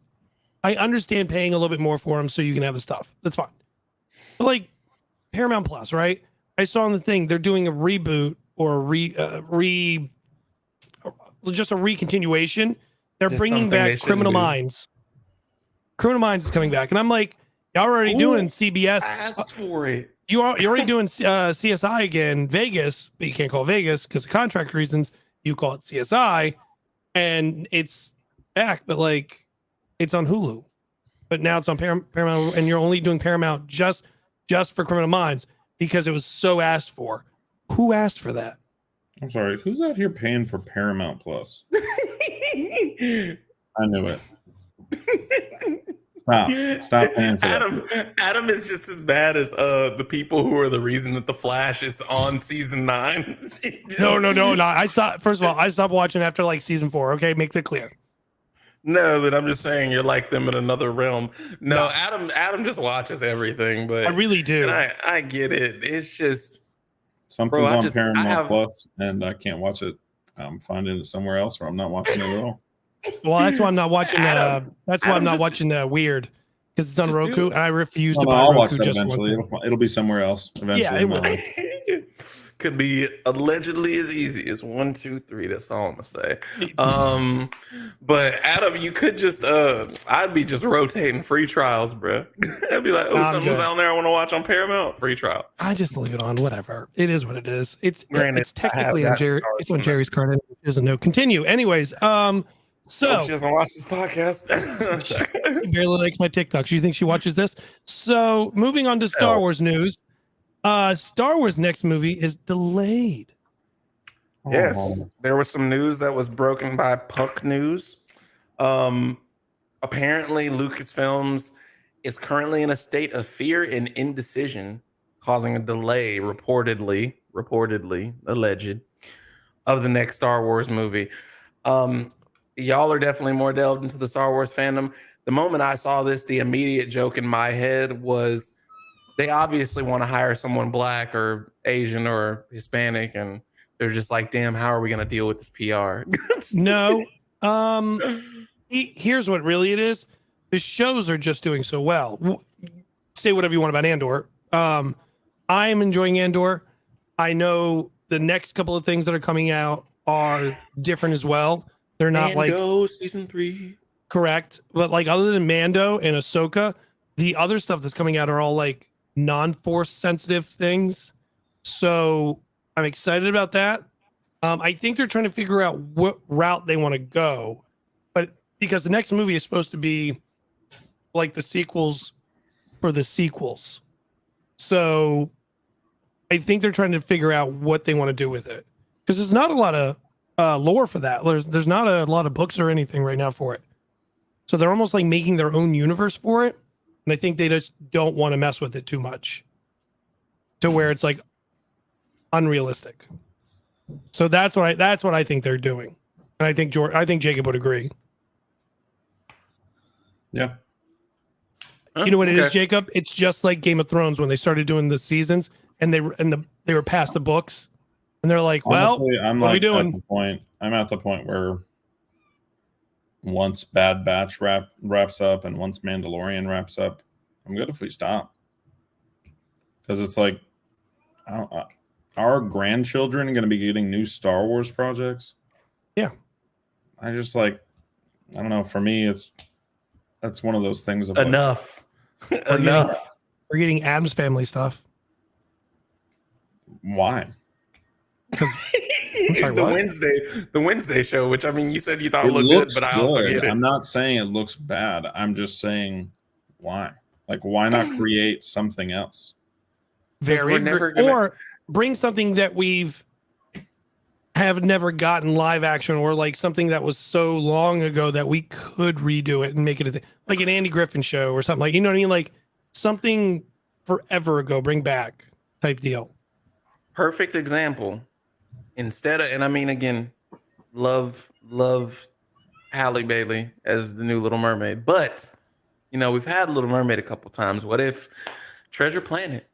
I understand paying a little bit more for them so you can have the stuff. That's fine. But like Paramount Plus, right? I saw on the thing they're doing a reboot or just a recontinuation. They're just bringing back Criminal Minds. Criminal Minds is coming back, and I'm like, y'all already doing CBS. Asked for it. You're already doing CSI again, Vegas, but you can't call it Vegas because of contract reasons. You call it CSI, and it's back, but like. It's on Hulu, but now it's on Paramount, and you're only doing Paramount just for Criminal Minds because it was so asked for. Who asked for that? I'm sorry, who's out here paying for Paramount Plus? I knew it. Stop paying for that. Adam is just as bad as the people who are the reason that The Flash is on season 9. No. I stopped. First of all, I stopped watching after like season 4. Okay, make that clear. No, but I'm just saying you're like them in another realm. No, Adam just watches everything, but I really do. And I get it. It's just something's on Paramount Plus, and I can't watch it. I'm finding it somewhere else, or I'm not watching it at all. Well, that's why I'm not watching. That's why I'm not watching Weird because it's on Roku, and I refuse to buy I'll Roku. Watch that eventually. It'll be somewhere else eventually. Yeah, it will. Could be allegedly as easy as 1, 2, 3. That's all I'm gonna say. But Adam, you could just I'd be just rotating free trials, bro. I'd be like, something's out there I want to watch on Paramount, free trial. I just leave it on. Whatever. It is what it is. It's technically on Jerry. It's on Jerry's card. He doesn't know. Continue. Anyways, so she doesn't watch this podcast. She barely likes my TikToks. You think she watches this? So moving on to Star Wars news. Star Wars next movie is delayed. Yes, there was some news that was broken by Puck News. Apparently, Lucasfilms is currently in a state of fear and indecision, causing a delay, reportedly alleged, of the next Star Wars movie. Y'all are definitely more delved into the Star Wars fandom. The moment I saw this, the immediate joke in my head was, they obviously want to hire someone Black or Asian or Hispanic, and they're just like, damn, how are we going to deal with this PR? No. Here's what really it is. The shows are just doing so well. Say whatever you want about Andor. I am enjoying Andor. I know the next couple of things that are coming out are different as well. They're not Mando season 3. Correct. But like other than Mando and Ahsoka, the other stuff that's coming out are all like non-force sensitive things. So I'm excited about that. I think they're trying to figure out what route they want to go, but because the next movie is supposed to be like the sequels for the sequels. So I think they're trying to figure out what they want to do with it, because there's not a lot of lore for that. There's not a lot of books or anything right now for it. So they're almost like making their own universe for it. And I think they just don't want to mess with it too much to where it's like unrealistic. So that's what I think they're doing. And I think Jacob would agree. Yeah. You know what it is, Jacob? It's just like Game of Thrones when they started doing the seasons and they were past the books and they're like, honestly, well, what are we doing? I'm at the point where once Bad Batch wraps up and once Mandalorian wraps up, I'm good if we stop. Because it's like, our grandchildren are going to be getting new Star Wars projects. Yeah. I just like, I don't know. For me, that's one of those things of Enough. Like, Enough. We're getting Addams Family stuff. Why? Sorry, the Wednesday show, which I mean, you said you thought It looked good, looks but I also good. get it. I'm not saying it looks bad. I'm just saying why. Like, why not create something else? Very we're never gonna- or bring something that have never gotten live action, or like something that was so long ago that we could redo it and make it like an Andy Griffin show or something, like, you know what I mean, like something forever ago, bring back type deal. Perfect example. Instead of, and I mean, again, love Halle Bailey as the new Little Mermaid, but you know, we've had Little Mermaid a couple times. What if Treasure Planet,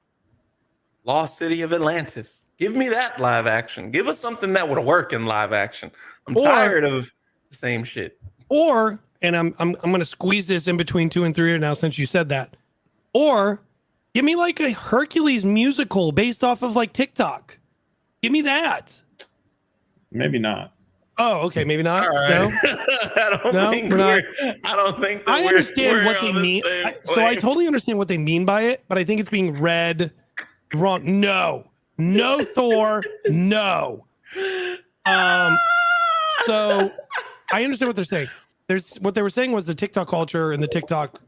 Lost City of Atlantis? Give me that live action. Give us something that would work in live action. I'm tired of the same shit. Or, and I'm going to squeeze this in between 2 and 3 now since you said that. Or give me like a Hercules musical based off of like TikTok. Give me that. Maybe not. Oh, okay, maybe not. All right. No. I don't think I we're understand what they on the mean. same So I plane. totally understand what they mean by it, but I think it's being read wrong. No Thor. No. So I understand what they're saying. What they were saying was the TikTok culture and the TikTok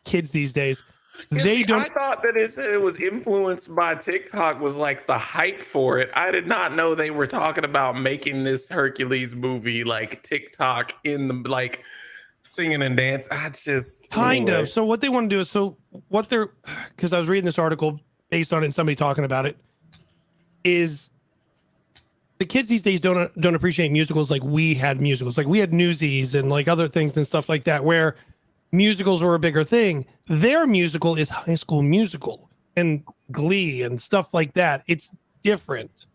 kids these days. Yeah, They don't. I thought that it said it was influenced by TikTok was like the hype for it. I did not know they were talking about making this Hercules movie like TikTok in the like singing and dance. I just Kind of. So what they want to do is, because I was reading this article based on it and somebody talking about it, is the kids these days don't appreciate musicals like we had musicals. Like we had Newsies and like other things and stuff like that, where musicals were a bigger thing. Their musical is High School Musical and Glee and stuff like that. It's different.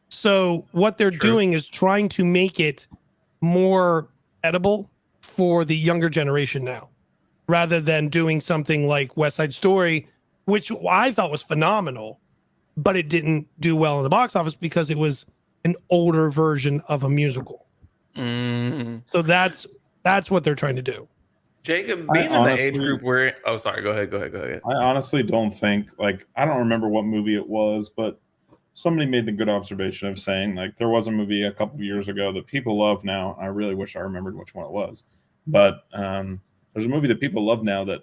So what they're doing is trying to make it more edible for the younger generation now, rather than doing something like West Side Story, which I thought was phenomenal, but it didn't do well in the box office because it was an older version of a musical. So that's what they're trying to do. Jacob, being in the age group where sorry, go ahead. I honestly don't think, like, I don't remember what movie it was, but somebody made the good observation of saying, like, there was a movie a couple of years ago that people love now. I really wish I remembered which one it was. But there's a movie that people love now that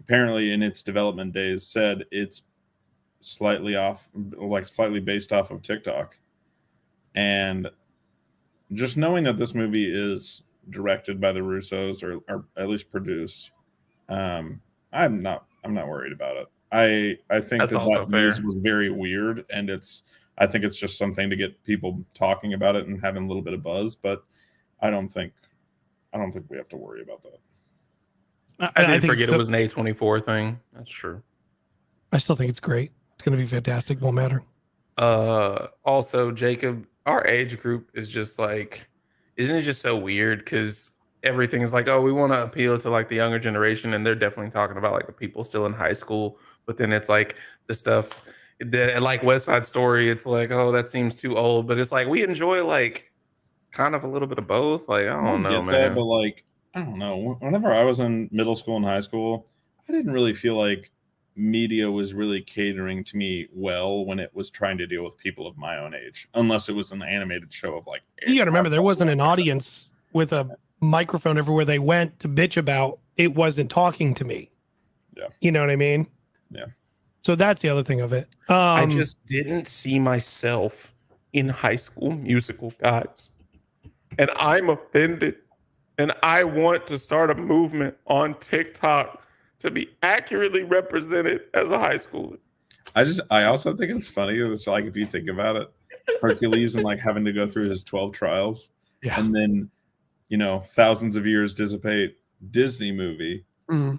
apparently in its development days said it's slightly based off of TikTok. And just knowing that this movie is directed by the Russos or at least produced, I'm not worried about it. I think that news was very weird, and I think it's just something to get people talking about it and having a little bit of buzz, but I don't think we have to worry about that. I did forget it was an A24 thing. That's true. I still think it's great. It's going to be fantastic. Won't matter. Also, Jacob, our age group is just like, isn't it just so weird? Because everything is like, oh, we want to appeal to like the younger generation, and they're definitely talking about like the people still in high school. But then it's like the stuff that, like West Side Story, it's like, oh, that seems too old. But it's like we enjoy like kind of a little bit of both. Like I don't know, man. That, but like I don't know. Whenever I was in middle school and high school, I didn't really feel like media was really catering to me well when it was trying to deal with people of my own age, unless it was an animated show of like. You got to remember, there wasn't an audience with a microphone everywhere they went to bitch about. It wasn't talking to me. Yeah. You know what I mean? Yeah. So that's the other thing of it. I just didn't see myself in High School Musical, guys. And I'm offended. And I want to start a movement on TikTok to be accurately represented as a high schooler. I also think it's funny. It's like, if you think about it, Hercules and like having to go through his 12 trials, and then, you know, thousands of years dissipate. Disney movie,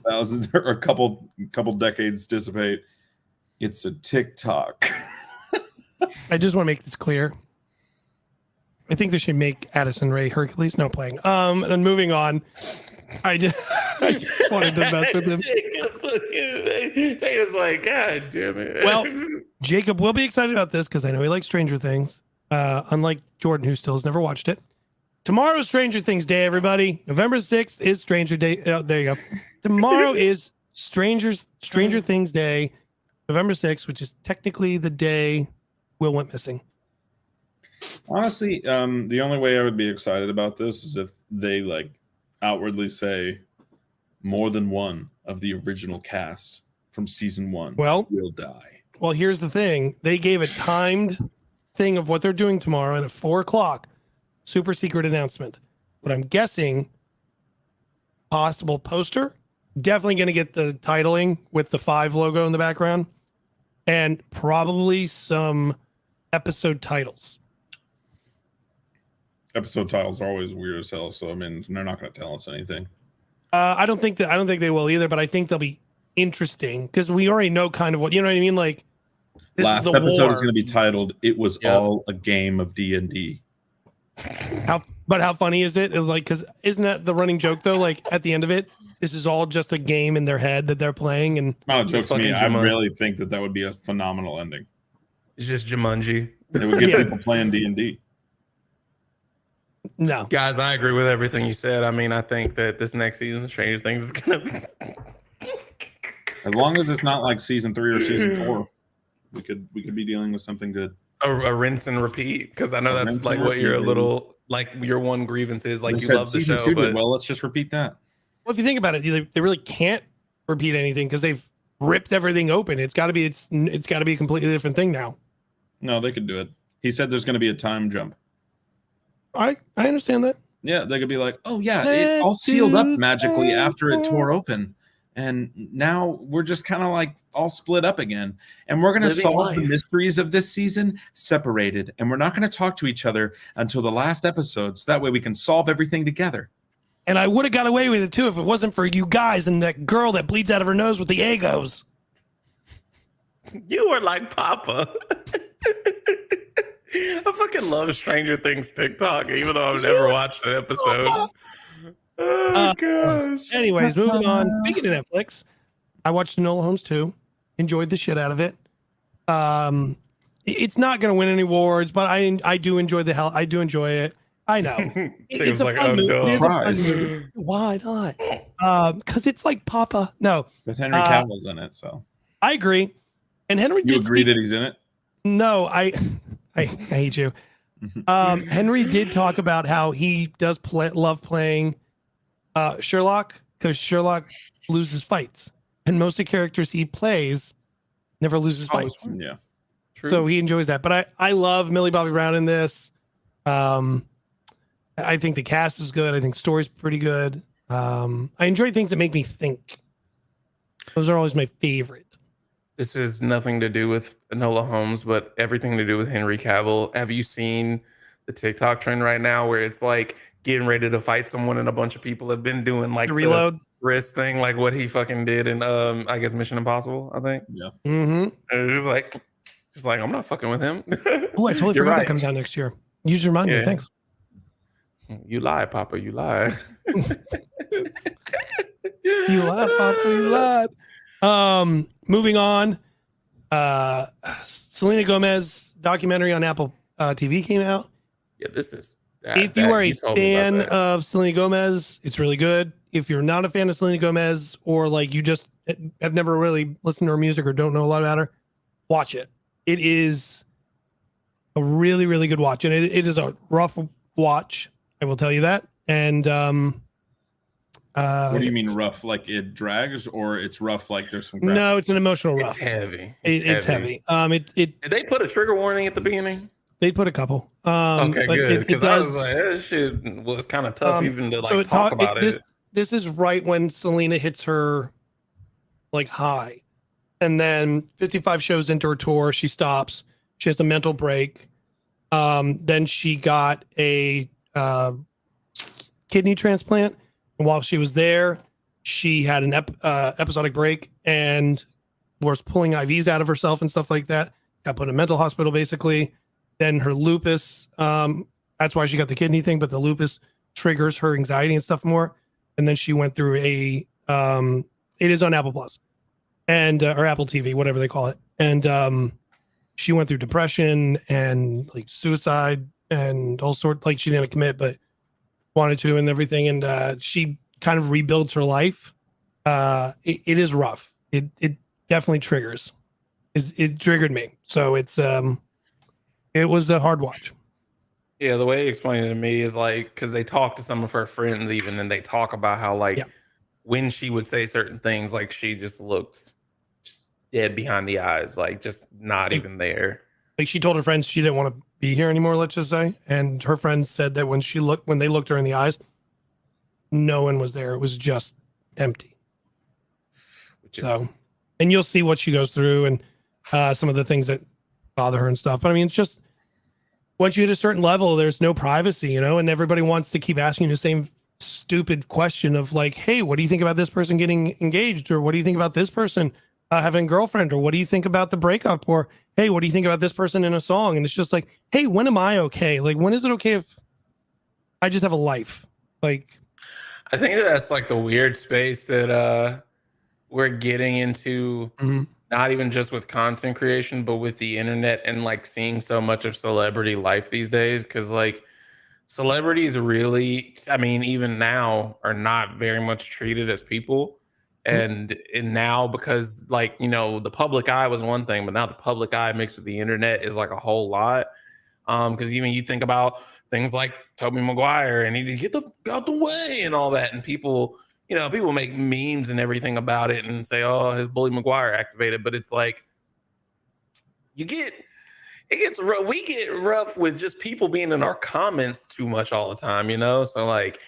thousands or a couple decades dissipate. It's a TikTok. I just want to make this clear. I think they should make Addison Rae Hercules. No, playing. And moving on. I just wanted to mess with him. Jacob's like, God damn it. Well, Jacob will be excited about this because I know he likes Stranger Things. Unlike Jordan, who still has never watched it. Tomorrow's Stranger Things Day, everybody. November 6th is Stranger Day. Oh, there you go. Tomorrow is Stranger Things Day, November 6th, which is technically the day Will went missing. Honestly, the only way I would be excited about this is if they like outwardly say more than one of the original cast from season 1 will die. Well, here's the thing. They gave a timed thing of what they're doing tomorrow, and at 4:00, super secret announcement. But I'm guessing possible poster. Definitely going to get the titling with the 5 logo in the background, and probably some episode titles. Episode titles are always weird as hell, so I mean they're not going to tell us anything. I don't think they will either, but I think they'll be interesting because we already know kind of what, you know what I mean. Like this last is the episode war. is going to be titled "It Was All a Game of D&D." How funny is it? Like, because isn't that the running joke though? Like at the end of it, this is all just a game in their head that they're playing, and It's not a joke to me. I really think that would be a phenomenal ending. It's just Jumanji. It would get people playing D&D. No, guys, I agree with everything you said. I mean, I think that this next season of Stranger Things is gonna As long as it's not like season 3 or season 4, we could be dealing with something good. a rinse and repeat, because I know that's like what your little like your one grievance is. Like you love the show, but well, let's just repeat that. well, if you think about it, they really can't repeat anything because they've ripped everything open. It's got to be a completely different thing now. No, they could do it. He said there's going to be a time jump. I understand that. Yeah, they could be like, oh yeah, it all sealed up magically after it tore open. And now we're just kind of like all split up again. And we're going to solve the mysteries of this season separated. And we're not going to talk to each other until the last episode. So that way we can solve everything together. And I would have got away with it too if it wasn't for you guys and that girl that bleeds out of her nose with the Egos. you were like Papa. I fucking love Stranger Things TikTok, even though I've never watched an episode. Oh gosh. Anyways, moving on. Speaking of Netflix, I watched Enola Holmes 2. Enjoyed the shit out of it. It's not going to win any awards, but I do enjoy I do enjoy it. I know. It's a like, fun movie. no. It is a fun movie. Why not? Because it's like Papa. No. But Henry Cavill's in it, so. I agree. And Henry You agree that he's in it? No, I hate you. Henry did talk about how he does love playing Sherlock, because Sherlock loses fights, and most of the characters he plays never loses fights. Yeah, true. So he enjoys that. But I love Millie Bobby Brown in this. I think the cast is good. I think the story's pretty good. I enjoy things that make me think. Those are always my favorite. This is nothing to do with Enola Holmes, but everything to do with Henry Cavill. Have you seen the TikTok trend right now where it's like getting ready to fight someone and a bunch of people have been doing like the reload wrist thing, like what he fucking did in I guess Mission Impossible, I think. Yeah. Mm-hmm. And it's just like I'm not fucking with him. Oh, I totally forgot that comes out next year. You just reminded me. Thanks. You lie, Papa. You lie. You lied, Papa. You lied. Moving on. Selena Gomez documentary on Apple TV came out. Yeah, this is. If you are a fan of Selena Gomez, it's really good. If you're not a fan of Selena Gomez, or like you just have never really listened to her music or don't know a lot about her, watch it. It is a really, really good watch, and it is a rough watch. I will tell you that. And what do you mean rough? Like it drags, or it's rough like there's some graphic? No, it's an emotional rough. It's heavy. It's heavy. Did they put a trigger warning at the beginning? They put a couple. Okay, good. Because I was like, that shit was kind of tough even to like talk about it. This is right when Selena hits her like high. And then 55 shows into her tour, she stops. She has a mental break. Then she got a kidney transplant. And while she was there, she had an episodic break and was pulling IVs out of herself and stuff like that. Got put in a mental hospital, basically. Then her lupus, that's why she got the kidney thing, but the lupus triggers her anxiety and stuff more. and then she went through a it is on Apple Plus and or Apple TV, whatever they call it, and she went through depression and like suicide and all sorts. Like she didn't commit, but wanted to and everything, and she kind of rebuilds her life. It is rough. It definitely triggers. It triggered me, so it was a hard watch. Yeah, the way he explained it to me is like, because they talk to some of her friends even, and they talk about how like when she would say certain things, like she just looked just dead behind the eyes, like just not even there. Like she told her friends she didn't want to be here anymore, let's just say, and her friends said that when they looked her in the eyes, no one was there. It was just empty. So, and you'll see what she goes through and some of the things that bother her and stuff. But I mean, it's just once you hit a certain level, there's no privacy, you know, and everybody wants to keep asking you the same stupid question of like, hey, what do you think about this person getting engaged? Or what do you think about this person having a girlfriend? Or what do you think about the breakup? Or, hey, what do you think about this person in a song? And it's just like, hey, when am I okay? Like, when is it okay if I just have a life? Like, I think that's like the weird space that we're getting into, not even just with content creation, but with the internet and like seeing so much of celebrity life these days. Because like celebrities really, I mean, even now are not very much treated as people. And now, because like, you know, the public eye was one thing, but now the public eye mixed with the internet is like a whole lot. Because even you think about things like Tobey Maguire and he did get out the way and all that, and people, you know, people make memes and everything about it and say, oh, his Bully Maguire activated, but it's like we get rough with just people being in our comments too much all the time, you know. So like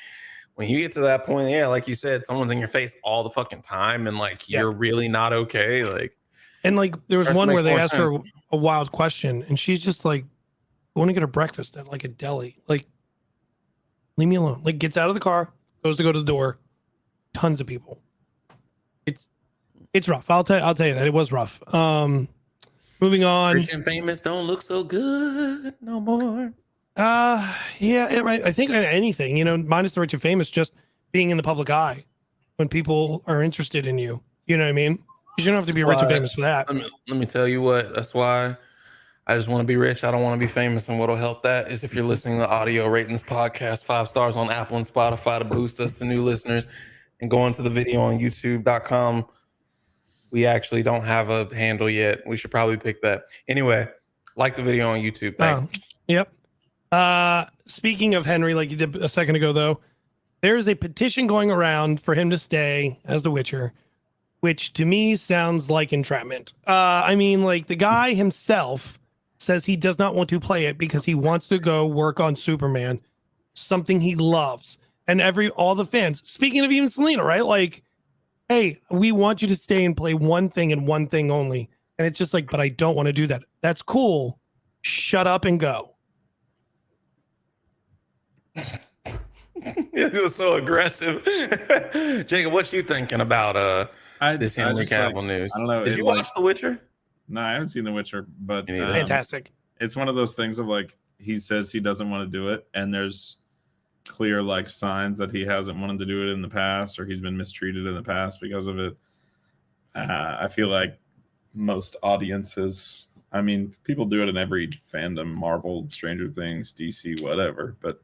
when you get to that point, yeah, like you said, someone's in your face all the fucking time and like you're really not okay. Like, and like there was one where they asked her a wild question and she's just like, I want to get her breakfast at like a deli. Like, leave me alone. Like, gets out of the car, goes to go to the door. Tons of people. It's rough. I'll tell you that it was rough. Moving on. Rich and famous don't look so good no more. Yeah, right. I think anything, you know, minus the rich and famous, just being in the public eye when people are interested in you. You know what I mean? You don't have to be rich and famous for that. Let me tell you what. That's why I just want to be rich. I don't want to be famous. And what'll help that is if you're listening to audio, rating this podcast 5 stars on Apple and Spotify to boost us to new listeners, and go into the video on youtube.com. We actually don't have a handle yet. We should probably pick that. Anyway, like the video on YouTube. Thanks. Yep. Speaking of Henry, like you did a second ago, though, there's a petition going around for him to stay as the Witcher, which to me sounds like entrapment. I mean, like the guy himself says he does not want to play it because he wants to go work on Superman, something he loves. And all the fans, speaking of even Selena, right? Like, hey, we want you to stay and play one thing and one thing only. And it's just like, but I don't want to do that. That's cool. Shut up and go. It was so aggressive. Jacob, what you thinking about this Henry Cavill news? I don't know. Did you watch The Witcher? No, I haven't seen The Witcher, but fantastic. It's one of those things of like he says he doesn't want to do it, and there's clear like signs that he hasn't wanted to do it in the past, or he's been mistreated in the past because of it. I feel like most audiences, I mean, people do it in every fandom, Marvel, Stranger Things, DC, whatever, but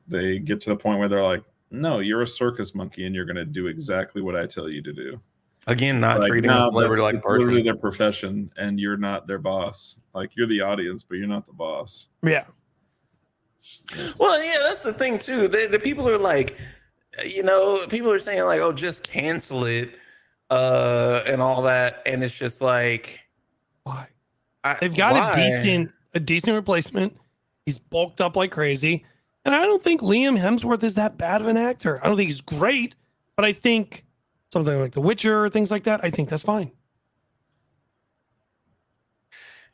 they get to the point where they're like, no, you're a circus monkey and you're going to do exactly what I tell you to do. Again, not like, treating a celebrity like a person. It's literally their profession and you're not their boss. Like you're the audience, but you're not the boss. Yeah. Well, yeah, that's the thing too. The people are like, you know, people are saying like, oh, just cancel it and all that. And it's just like, why? They've got a decent replacement. He's bulked up like crazy. And I don't think Liam Hemsworth is that bad of an actor. I don't think he's great, but I think something like The Witcher or things like that, I think that's fine.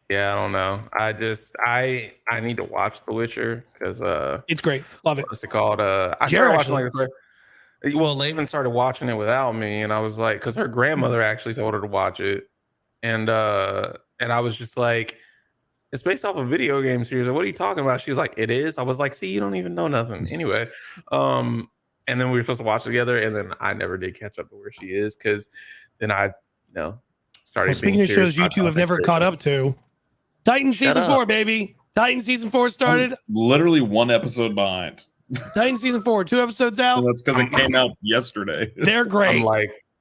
Yeah, I don't know. I need to watch The Witcher because it's great. Love it. What's it called? I started watching like the well, Laven started watching it without me, and I was like, because her grandmother actually told her to watch it, and I was just like, it's based off a video game series. Like, what are you talking about? She was like, it is. I was like, see, you don't even know nothing. Anyway, and then we were supposed to watch it together, and then I never did catch up to where she is because then I, started. Well, speaking of shows you two have never caught up to, Titan season 4, baby. Titan season 4 started. I'm literally one episode behind. Titan season 4, 2 episodes out. And that's because it came out yesterday. They're great.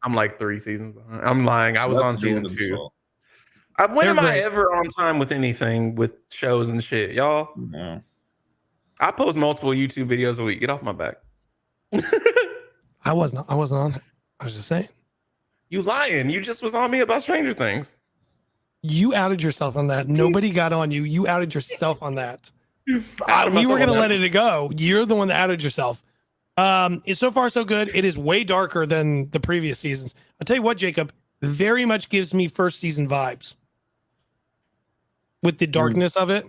I'm like 3 seasons behind. I'm lying. I was on season 2. When am I ever on time with anything with shows and shit, y'all? No. I post multiple YouTube videos a week. Get off my back. I wasn't on. I was just saying. You lying. You just was on me about Stranger Things. You outed yourself on that. Nobody got on you. You outed yourself on that. We were going to let it go. You're the one that outed yourself. It's so far so good. It is way darker than the previous seasons. I'll tell you what, Jacob, very much gives me first season vibes with the darkness of it.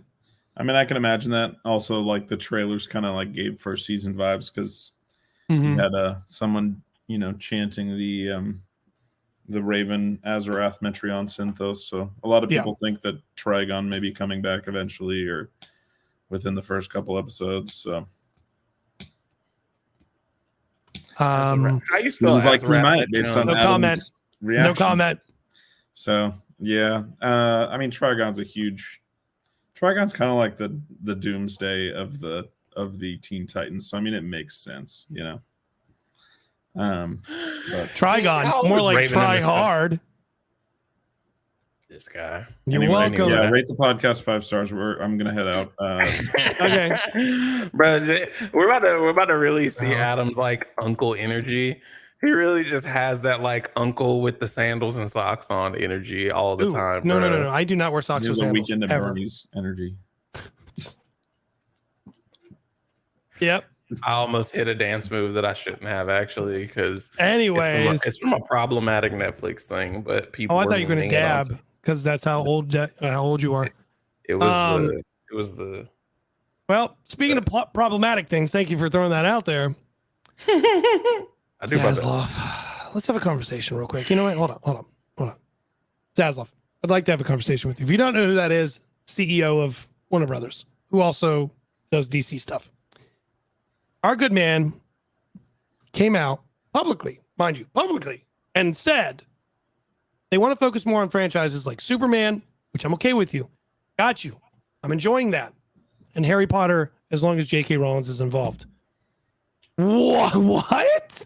I mean, I can imagine that. Also, like the trailers kind of like gave first season vibes because you had someone, chanting the Raven Azarath Metreon Synthos. So a lot of people think that Trigon may be coming back eventually or within the first couple episodes. So how you spell like he might based on no Adam's comment. reactions. No comment. So yeah, I mean Trigon's kind of like the doomsday of the Teen Titans. So I mean it makes sense, But Trigon, more like try hard. This guy. You're welcome. Yeah, rate the podcast 5 stars. I'm gonna head out. Okay, bro, we're about to really see Adam's like uncle energy. He really just has that like uncle with the sandals and socks on energy all the time. No. I do not wear socks or Here's a sandals. weekend of Ever. Bernie's energy. Yep. I almost hit a dance move that I shouldn't have actually because anyways, it's from a problematic Netflix thing. But people. Oh, I thought you were gonna dab because that's how old you are. It was the. Well, speaking of problematic things, thank you for throwing that out there. I do my best. Let's have a conversation real quick. You know what? Hold on. Zaslav, I'd like to have a conversation with you. If you don't know who that is, CEO of Warner Brothers, who also does DC stuff. Our good man came out publicly, mind you, and said they want to focus more on franchises like Superman, which I'm okay with you. Got you. I'm enjoying that. And Harry Potter, as long as J.K. Rowling is involved. What?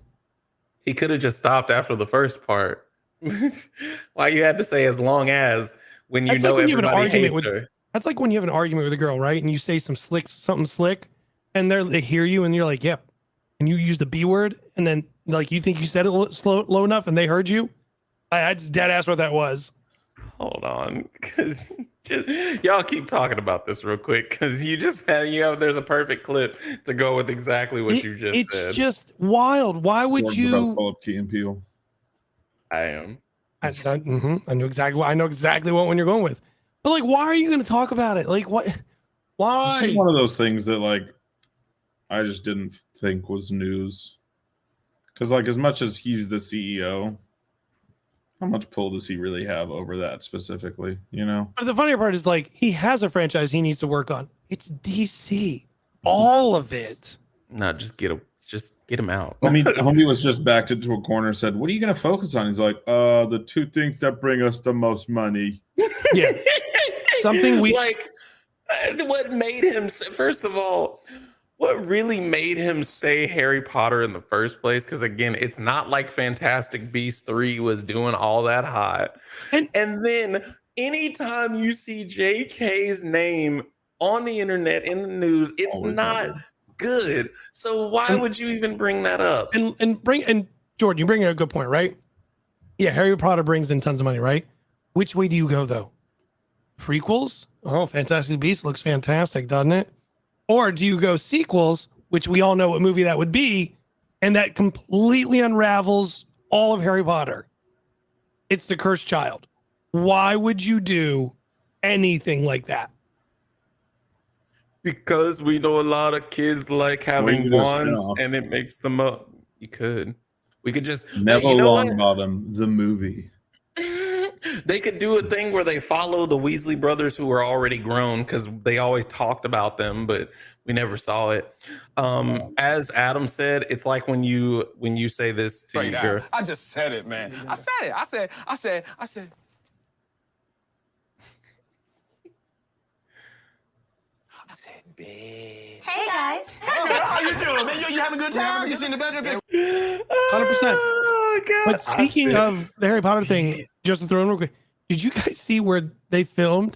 He could have just stopped after the first part. Why you had to say as long as when you know everybody hates her? That's like when you have an argument with a girl, right? And you say something slick, and they hear you, and you're like, "Yep," and you use the B word, and then like you think you said it low enough, and they heard you. I just dead ass what that was. Hold on, because y'all keep talking about this real quick, because there's a perfect clip to go with exactly what you just said. It's just wild. Why would you? Pull up Key and Peele. I am. I know exactly what one you're going with. But like, why are you going to talk about it? Like, what? Why? This is one of those things that like I just didn't think was news. Because like as much as he's the CEO, how much pull does he really have over that specifically? But the funnier part is like he has a franchise he needs to work on. It's DC, all of it. No, just get him out. I mean, homie was just backed into a corner and said, "What are you going to focus on?" He's like, the 2 things that bring us the most money." Yeah. Something we like. What made him? First of all, what really made him say Harry Potter in the first place? Because again, it's not like Fantastic Beasts 3 was doing all that hot. And then anytime you see JK's name on the internet in the news, it's not good. So why would you even bring that up? And Jordan, you bring a good point, right? Yeah, Harry Potter brings in tons of money, right? Which way do you go though? Prequels? Oh, Fantastic Beasts looks fantastic, doesn't it? Or do you go sequels, which we all know what movie that would be, and that completely unravels all of Harry Potter? It's the cursed child. Why would you do anything like that? Because we know a lot of kids like having wands, and it makes them up. We could just Neville Longbottom, the movie. They could do a thing where they follow the Weasley brothers who are already grown because they always talked about them, but we never saw it. As Adam said, it's like when you say this to your. I just said it, man. I said it. I said. I said, big. Hey guys. Hey, girl, how you doing, man? You having a good time? You seen the bedroom? 100%. Oh, God. But speaking of the Harry Potter thing, just to throw in real quick, did you guys see where they filmed?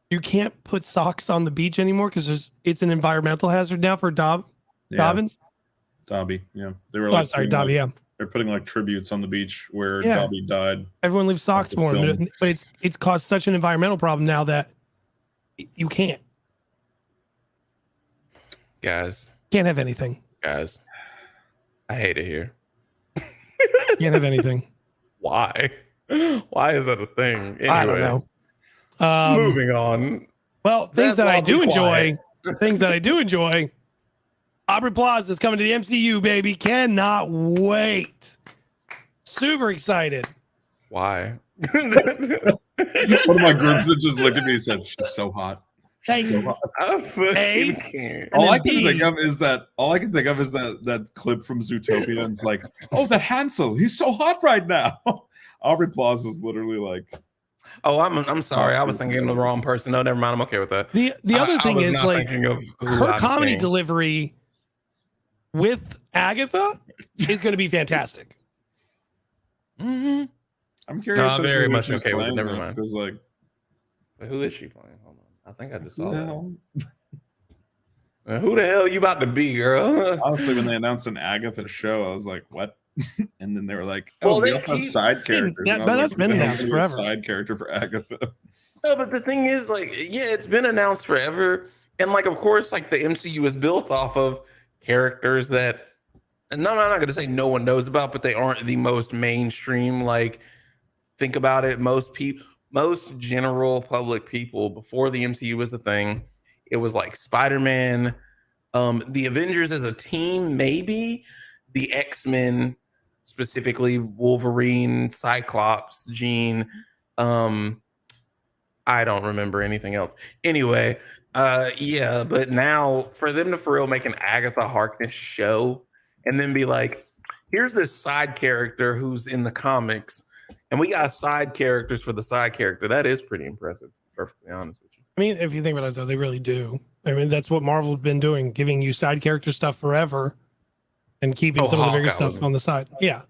You can't put socks on the beach anymore because it's an environmental hazard now for Dobbins. Dobby, yeah. They were Dobby, yeah. They're putting like tributes on the beach where Yeah. Dobby died. Everyone leaves socks for him, but it's caused such an environmental problem now that you can't have anything. Guys, I hate it here. Can't have anything. Why? Why is that a thing? Anyway, I don't know. Moving on. Well, things Let's that I all do be enjoy. quiet. Things that I do enjoy. Aubrey Plaza is coming to the MCU, baby. Cannot wait. Super excited. Why? One of my groups that just looked at me and said, "She's so hot." She's so hot. I fucking A, can't. All then I can B. think of is that clip from Zootopia, and it's like, "Oh, the Hansel, he's so hot right now." Aubrey Plaza is literally like, Oh, I'm sorry. I was thinking of the wrong person. No, never mind. I'm okay with that. The other thing I was is not like thinking of who her I'm comedy seeing. delivery with Agatha is going to be fantastic. Mm-hmm. I'm curious. No, very much okay with it. Never mind. Because like, Wait, who is she playing? Hold on. I think I just saw no. that. Who the hell you about to be, girl? Honestly, when they announced an Agatha show, I was like, "What?" And then they were like, "Oh, Well, we they also have keep- side characters." that- And I but was that's been "There's announced gonna be a forever." Side character for Agatha. No, but the thing is, like, yeah, it's been announced forever. And, like, of course, like, the MCU is built off of characters that, no, I'm not going to say no one knows about, but they aren't the most mainstream. Like, think about it. Most general public people, before the MCU was a thing, it was like Spider-Man, the Avengers as a team, maybe, the X-Men, specifically Wolverine, Cyclops, Jean, I don't remember anything else. Anyway, yeah, but now for them to for real make an Agatha Harkness show and then be like, here's this side character who's in the comics, and we got side characters for the side character. That is pretty impressive, perfectly honest with you. I mean, if you think about it, though, they really do. I mean, that's what Marvel's been doing, giving you side character stuff forever and keeping some of the bigger Hawkeye stuff on the side. Yeah.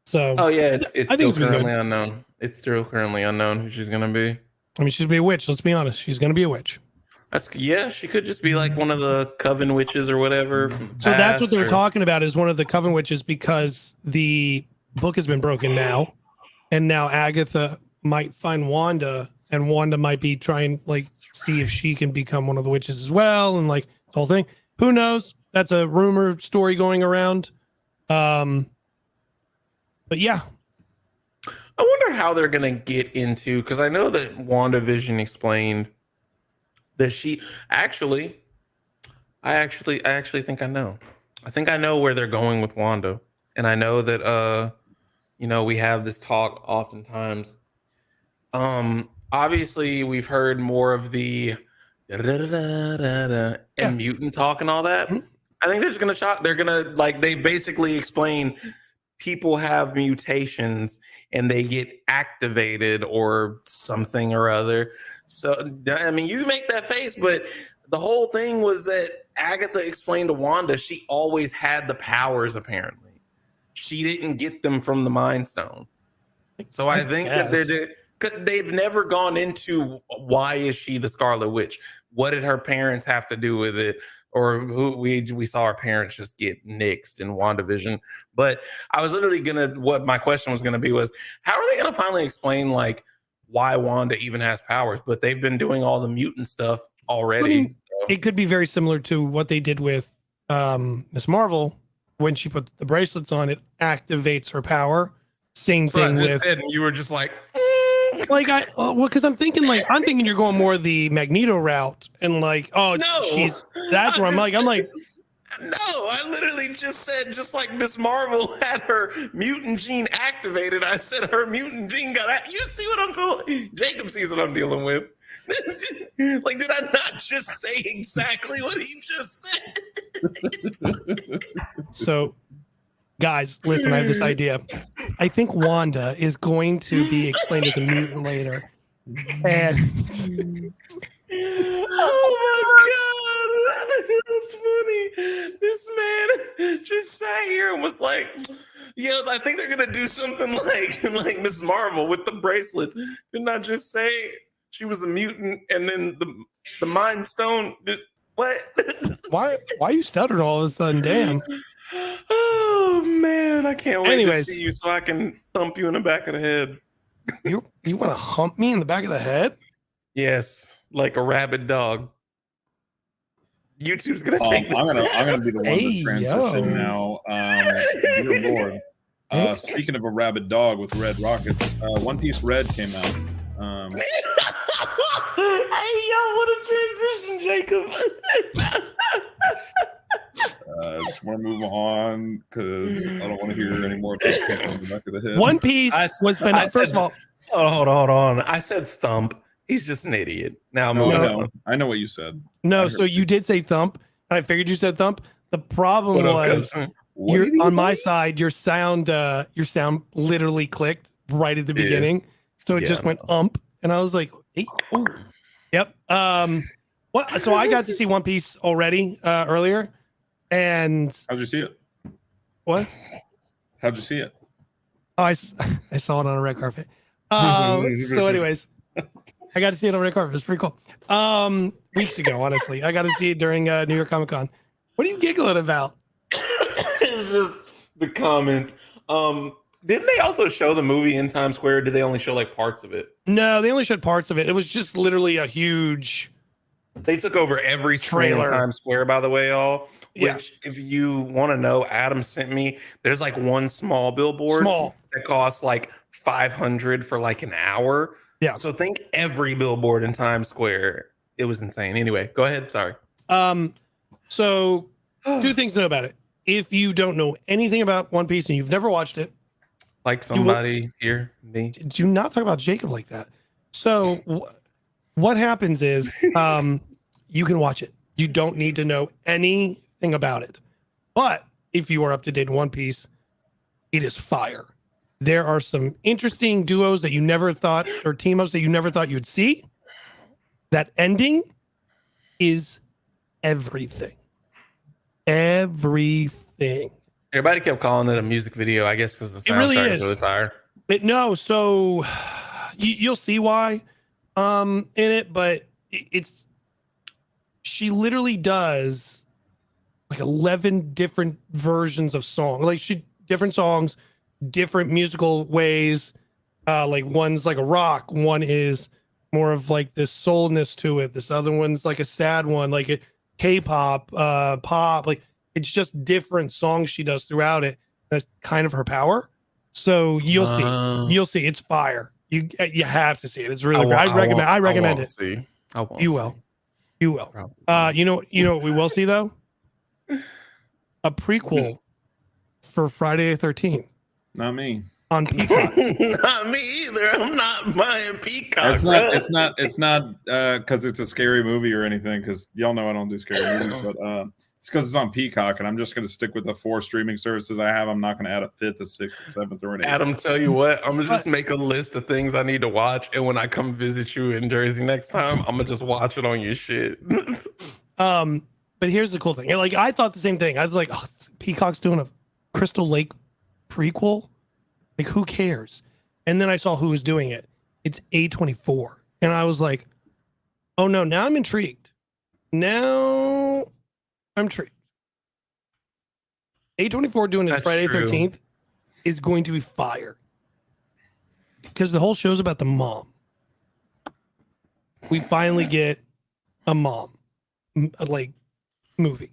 So, Oh yeah, it's I think still it's been good. currently unknown. It's still currently unknown who she's gonna be. I mean, she's going to be a witch. Let's be honest. She's going to be a witch. Yeah, she could just be like one of the Coven witches or whatever. So that's what they were past, or- talking about, is one of the Coven witches, because the book has been broken now. And now Agatha might find Wanda, and Wanda might be trying, like, see if she can become one of the witches as well. And like the whole thing, who knows? That's a rumor story going around. But yeah, I wonder how they're gonna get into, because I know that WandaVision explained that she actually, I actually think I know. I think I know where they're going with Wanda, and I know that you know, we have this talk oftentimes. Obviously, we've heard more of the and mutant talk and all that. Mhm. I think they're just gonna shock. They're gonna, like, they basically explain people have mutations and they get activated or something or other. So I mean, you make that face, but the whole thing was that Agatha explained to Wanda she always had the powers. Apparently, she didn't get them from the Mind Stone. So I think that they've never gone into why is she the Scarlet Witch? What did her parents have to do with it? Or who we saw our parents just get nixed in WandaVision. But I was literally what my question was gonna be was, how are they gonna finally explain like why Wanda even has powers? But they've been doing all the mutant stuff already. I mean, it could be very similar to what they did with Miss Marvel. When she put the bracelets on, it activates her power. Same So I thing just with, said, and you were just like, like, because I'm thinking you're going more the Magneto route, and like, oh, No. that's where I'm like, No, I literally just said, just like Miss Marvel had her mutant gene activated, I said her mutant gene got out. You see what I'm talking? Jacob sees what I'm dealing with. Like, did I not just say exactly what he just said? So, guys, listen, I have this idea. I think Wanda is going to be explained as a mutant later. And oh my God, that's funny. This man just sat here and was like, "Yeah, I think they're gonna do something like Miss Marvel with the bracelets." Didn't I just say she was a mutant and then the Mind Stone? What? why you stuttering all of a sudden? Damn. Oh man, I can't wait Anyways. to see you so I can thump you in the back of the head. You want to hump me in the back of the head? Yes, like a rabid dog. YouTube's gonna take this. I'm gonna be the one Hey, to transition yo. now. Dear Lord. Speaking of a rabid dog with red rockets, One Piece Red came out. Hey yo, what a transition, Jacob. I just want to move on because I don't want to hear any more people in the back of the head. One Piece was been first of all. Hold on. I said thump. He's just an idiot. Now I'm No, moving I on. know. I know what you said. No, so you did say thump, and I figured you said thump. The problem What up, was cousin? What you're did he on say? my side. Your sound literally clicked right at the Yeah. beginning, so it Yeah, just I went and I was like, hey, oh. Yep. What? So I got to see One Piece already earlier, and How'd you see it? what? How'd you see it? Oh, I saw it on a red carpet. So, anyways, I got to see it on a red carpet. It's pretty cool. Weeks ago, honestly, I got to see it during New York Comic Con. What are you giggling about? It's just the comments. Didn't they also show the movie in Times Square? Or did they only show like parts of it? No, they only showed parts of it. It was just literally a huge. They took over every screen in Trailer. Times Square, by the way, y'all. Yeah. Which, if you want to know, Adam sent me. There's like one small billboard Small. that costs like $500 for like an hour. Yeah. So think every billboard in Times Square. It was insane. Anyway, go ahead. Sorry. So two things to know about it. If you don't know anything about One Piece and you've never watched it, Like somebody here, me. do not talk about Jacob like that. So what happens is you can watch it. You don't need to know anything about it. But if you are up to date in One Piece, it is fire. There are some interesting duos that you never thought, or team ups that you never thought you'd see. That ending is everything. Everything. Everybody kept calling it a music video, I guess, because the It really soundtrack is. is really fire. No, so you'll see why in it, but it's she literally does like 11 different versions of song, like different songs, different musical ways. Like one's like a rock, one is more of like this soulness to it. This other one's like a sad one, like a K-pop, pop. Like it's just different songs she does throughout it. That's kind of her power. So you'll see. It's fire. You have to see it. It's really great. I recommend it. See. You will. You will. Probably. You know what we will see though? A prequel for Friday the 13th Not me. on Peacock. Not me either. I'm not buying Peacock. It's not because it's a scary movie or anything, because y'all know I don't do scary movies, but it's because it's on Peacock, and I'm just going to stick with the 4 streaming services I have. I'm not going to add a 5th, a 6th, a 7th, or an 8th. Adam, tell you what, I'm gonna just make a list of things I need to watch, and when I come visit you in Jersey next time, I'm gonna just watch it on your shit. But here's the cool thing. Like I thought the same thing. I was like, oh, Peacock's doing a Crystal Lake prequel. Like who cares? And then I saw who was doing it. It's A24, and I was like, oh no, now I'm intrigued. Now I'm intrigued. A24 doing it That's Friday true. 13th is going to be fire. Because the whole show's about the mom. We finally get a mom like movie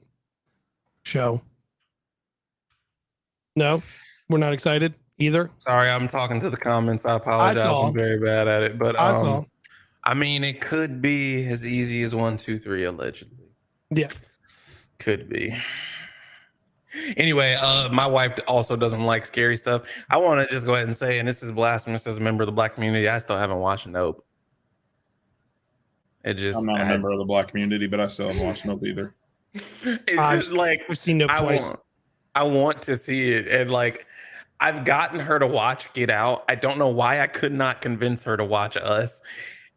show. No, we're not excited either. Sorry, I'm talking to the comments. I apologize. saw. I'm very bad at it, but I saw. I mean, it could be as easy as 1, 2, 3, allegedly. Yeah. Could be. Anyway, my wife also doesn't like scary stuff. I want to just go ahead and say, and this is blasphemous as a member of the Black community, I still haven't watched Nope. I'm not a member of the Black community, but I still haven't watched Nope either. It's just like I've seen Nope twice. I want to see it, and like I've gotten her to watch Get Out. I don't know why I could not convince her to watch Us,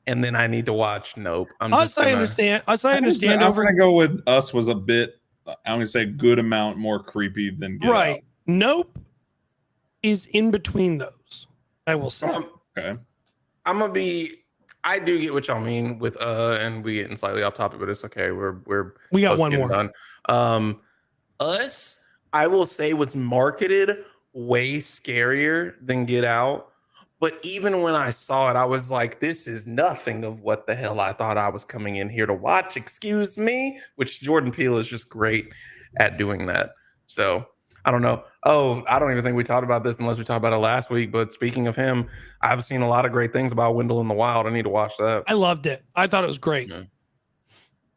and then I need to watch Nope. I understand. I'm gonna go with Us was a bit. I'm gonna say a good amount more creepy than Get Out. Nope is in between those. I will say. Okay. I'm gonna be. I do get what y'all mean with and we getting slightly off topic, but it's okay. We got one more. Done. Us, I will say, was marketed way scarier than Get Out. But even when I saw it, I was like, this is nothing of what the hell I thought I was coming in here to watch. Excuse me, which Jordan Peele is just great at doing that. So I don't know. Oh, I don't even think we talked about this unless we talked about it last week. But speaking of him, I've seen a lot of great things about Wendell in the Wild. I need to watch that. I loved it. I thought it was great. Yeah.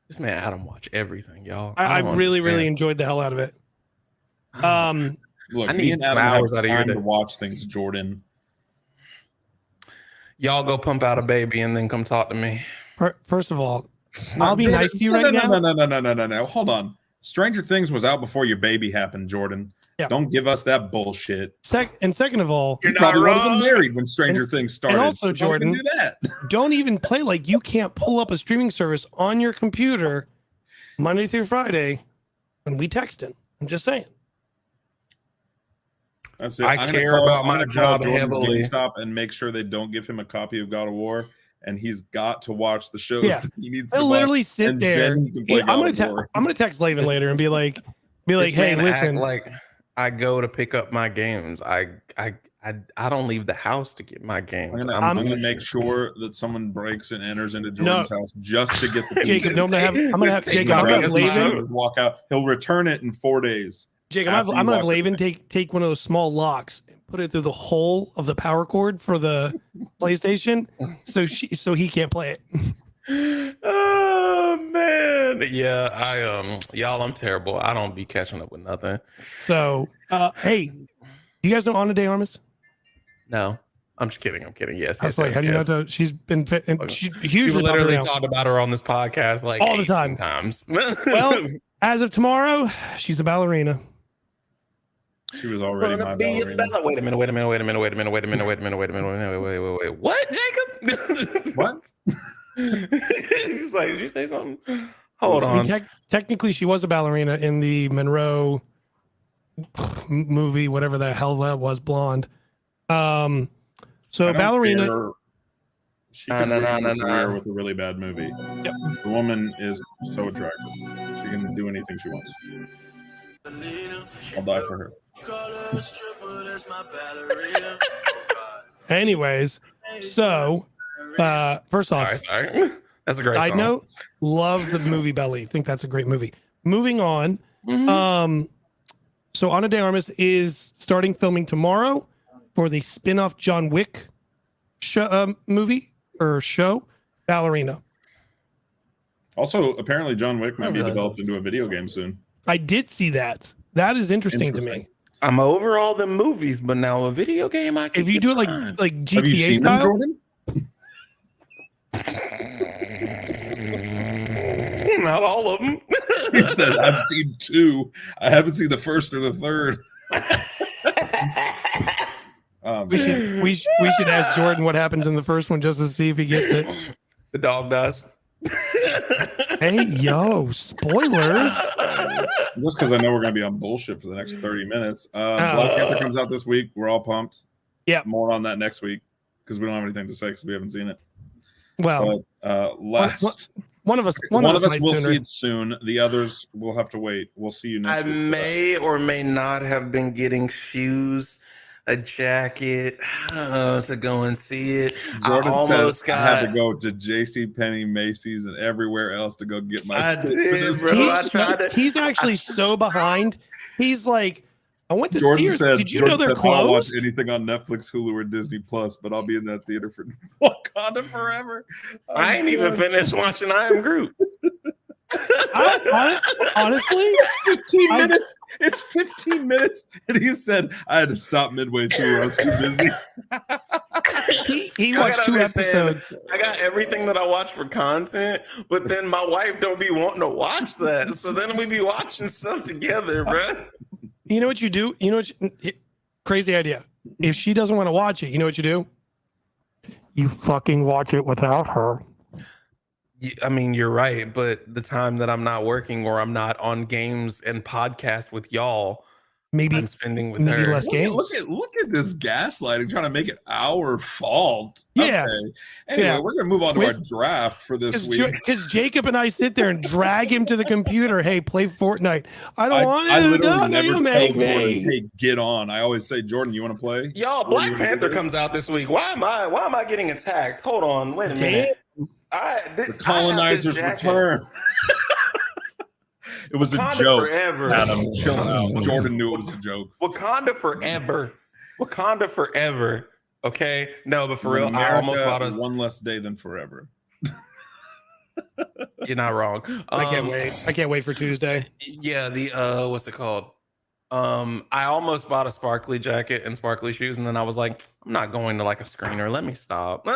This man Adam watch everything, y'all. I really enjoyed the hell out of it. Look, I need some hours out of your day to watch things, Jordan. Y'all go pump out a baby and then come talk to me. First of all, I'll be nice to you right now. No. Hold on. Stranger Things was out before your baby happened, Jordan. Yeah. Don't give us that bullshit. Second of all, you probably wasn't married when Stranger Things started. And also, Jordan, do that. Don't even play like you can't pull up a streaming service on your computer Monday through Friday when we texting. I'm just saying. That's it. I care about my job heavily. Stop and make sure they don't give him a copy of God of War, and he's got to watch the shows that he needs to watch. Literally sit and there. I'm gonna text Laven later and be like, hey, listen. Like I go to pick up my games. I don't leave the house to get my games. I'm gonna make sure that someone breaks and enters into Jordan's house just to get the Jacob. I'm gonna have Jacob. I'm gonna have Laven walk out. He'll return it in 4 days. Jacob, I'm gonna have Laven take one of those small locks and put it through the hole of the power cord for the PlayStation, so he can't play it. Oh man, yeah. Y'all, I'm terrible. I don't be catching up with nothing. So, hey, you guys know Ana de Armas? No, I'm just kidding. Yes. I was like, how do you know? She's been she's hugely literally talked about her on this podcast like all the times. Well, as of tomorrow, she's a ballerina. She was already my ballerina. Wait a minute. What, Jacob? What? He's like, did you say something? Hold on. Technically, she was a ballerina in the Monroe movie, whatever the hell that was, Blonde. So ballerina. She could career with a really bad movie. Yep. The woman is so attractive. She can do anything she wants. I'll die for her. Anyways, so first off, sorry. That's a great side song. note, love the movie Belly. Think that's a great movie. Moving on. Mm-hmm. So Ana de Armas is starting filming tomorrow for the spin-off John Wick movie or show, Ballerina. Also, apparently John Wick might be developed into a video game soon. I did see that. That is interesting to me. I'm over all the movies, but now a video game I can if you do it like GTA style. Jordan? Not all of them. He says, I've seen 2. I haven't seen the first or the third. We should ask Jordan what happens in the first one just to see if he gets it. The dog does. Hey, yo, spoilers. Just because I know we're going to be on bullshit for the next 30 minutes. Black Panther comes out this week. We're all pumped. Yeah. More on that next week because we don't have anything to say because we haven't seen it. Well, one of us will see it soon. The others will have to wait. We'll see you next week. I may or may not have been getting shoes, a jacket to go and see it. Jordan says I had to go to JCPenney, Macy's, and everywhere else to go get my. I did, bro. He's actually so behind. He's like, I went to Jordan Sears. Said, Did you Jordan know they're said, I'll watch closed? anything on Netflix, Hulu, or Disney Plus, but I'll be in that theater for Wakanda forever. I ain't even finished watching I Am Groot. Honestly, it's 15 minutes. It's 15 minutes, and he said I had to stop midway through. I was too busy. He I watched gotta 2 understand, episodes. I got everything that I watch for content, but then my wife don't be wanting to watch that. So then we be watching stuff together, bro. You know what you do? You know what? Crazy idea. If she doesn't want to watch it, you know what you do? You fucking watch it without her. I mean, you're right, but the time that I'm not working or I'm not on games and podcast with y'all, Maybe I'm spending with maybe her. less games. Look at this gaslighting, trying to make it our fault. Yeah. Okay. Anyway, Yeah. we're gonna move on to our draft for this week. Because Jacob and I sit there and drag him to the computer. Hey, play Fortnite. I don't want I to. literally never tell make Jordan, me. hey, get on. I always say, Jordan, you want to play? Y'all, Jordan, Black you wanna do Panther this? comes out this week. Why am I getting attacked? Hold on, wait a minute. The colonizers return. It was Wakanda a joke. forever. Adam, chill out. Jordan knew it was a joke. Wakanda forever. Wakanda forever. Okay, no, but for real, I almost bought us. one less day than forever. You're not wrong. I can't wait. I can't wait for Tuesday. Yeah, the what's it called? I almost bought a sparkly jacket and sparkly shoes, and then I was like, I'm not going to like a screener. Let me stop.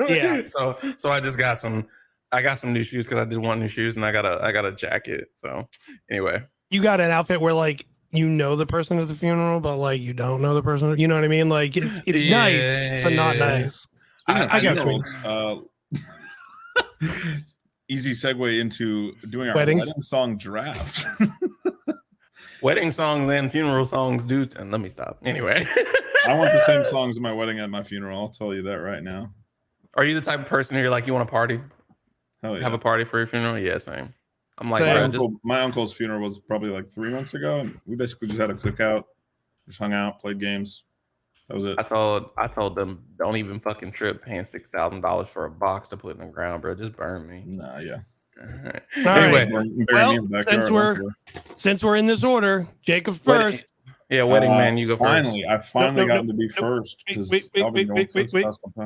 Yeah. So I just got some. I got some new shoes because I did want new shoes, and I got a jacket. So anyway, You got an outfit where like you know the person at the funeral, but like you don't know the person. You know what I mean? Like it's nice, but not nice. I got Easy segue into doing our Weddings. wedding song draft. wedding songs and funeral songs, dude. And let me stop. Anyway, I want the same songs at my wedding at my funeral. I'll tell you that right now. are you the type of person who you're like you want to party? Hell yeah. Have a party for your funeral? Yeah, same. I'm like, Same. bro, My uncle's funeral was probably like 3 months ago, and we basically just had a cookout, just hung out, played games. That was it. I told them don't even fucking trip paying $6,000 for a box to put in the ground, bro. Just burn me. Nah, yeah. Anyway, Well, since we're in this order, Jacob first. Wedding man, you go first. Finally, I finally Nope, gotten to be first. Wait.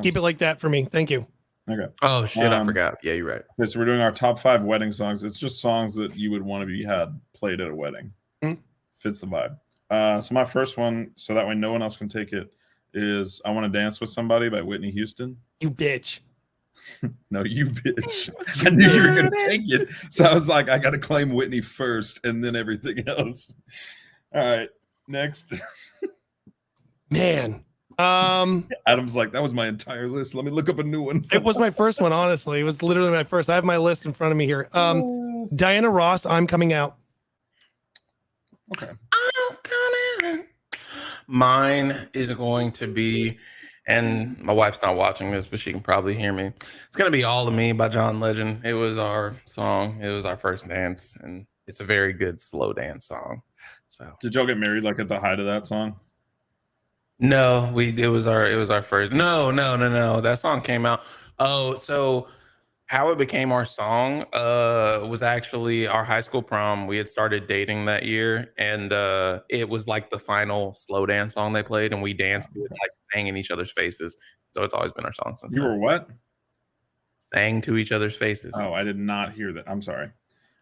Keep it like that for me. Thank you. Okay. Oh shit, I forgot. Yeah, you're right. Okay, so we're doing our top 5 wedding songs. It's just songs that you would want to be had played at a wedding. Fits the vibe. So my first one, so that way no one else can take it, is "I Want to Dance with Somebody" by Whitney Houston. You bitch. No, you bitch. I knew you were gonna take it, so I was like, I gotta claim Whitney first, and then everything else. All right, next. Man. Adam's like, that was my entire list. Let me look up a new one. It was my first one, honestly. It was literally my first. I have my list in front of me here. Diana Ross, "I'm Coming Out." Okay. I'm coming out. Mine is going to be, and my wife's not watching this, but she can probably hear me. It's gonna be "All of Me" by John Legend. It was our song. It was our first dance, and it's a very good slow dance song. So Did y'all get married like at the height of that song? no, it was our first. No. That song came out. Oh, so how it became our song was actually our high school prom. We had started dating that year, and it was like the final slow dance song they played, and we danced to it, like sang in each other's faces. So it's always been our song since You then. were what? Sang to each other's faces. Oh, I did not hear that. I'm sorry.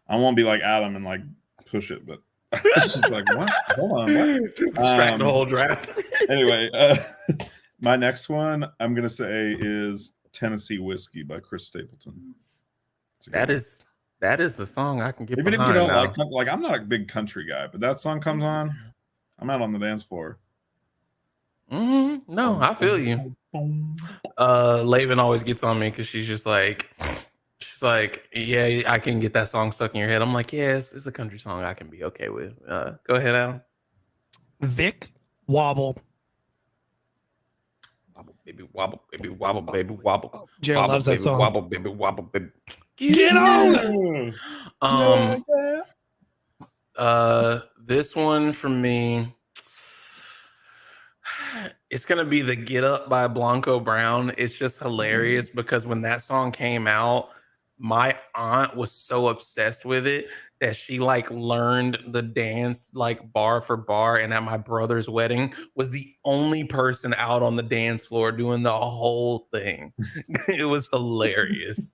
I won't be like Adam and like push it, but it's just like, what? Hold on. What? Just distract the whole draft. Anyway, my next one I'm gonna say is "Tennessee Whiskey" by Chris Stapleton. That is the song I can get Even if behind you don't now. like, I'm not a big country guy, but that song comes on, I'm out on the dance floor. No, I feel you. Laven always gets on me because she's like, yeah, I can get that song stuck in your head. I'm like, yeah, it's a country song I can be okay with. Go ahead, Adam. Vic Wobble. Wobble, baby, wobble, baby, wobble, baby, wobble. Jared Wobble, loves that baby, song. Wobble, baby, wobble, baby. Get on. This one for me, it's gonna be the "Get Up" by Blanco Brown. It's just hilarious because when that song came out, my aunt was so obsessed with it that she like learned the dance like bar for bar, and at my brother's wedding was the only person out on the dance floor doing the whole thing. It was hilarious.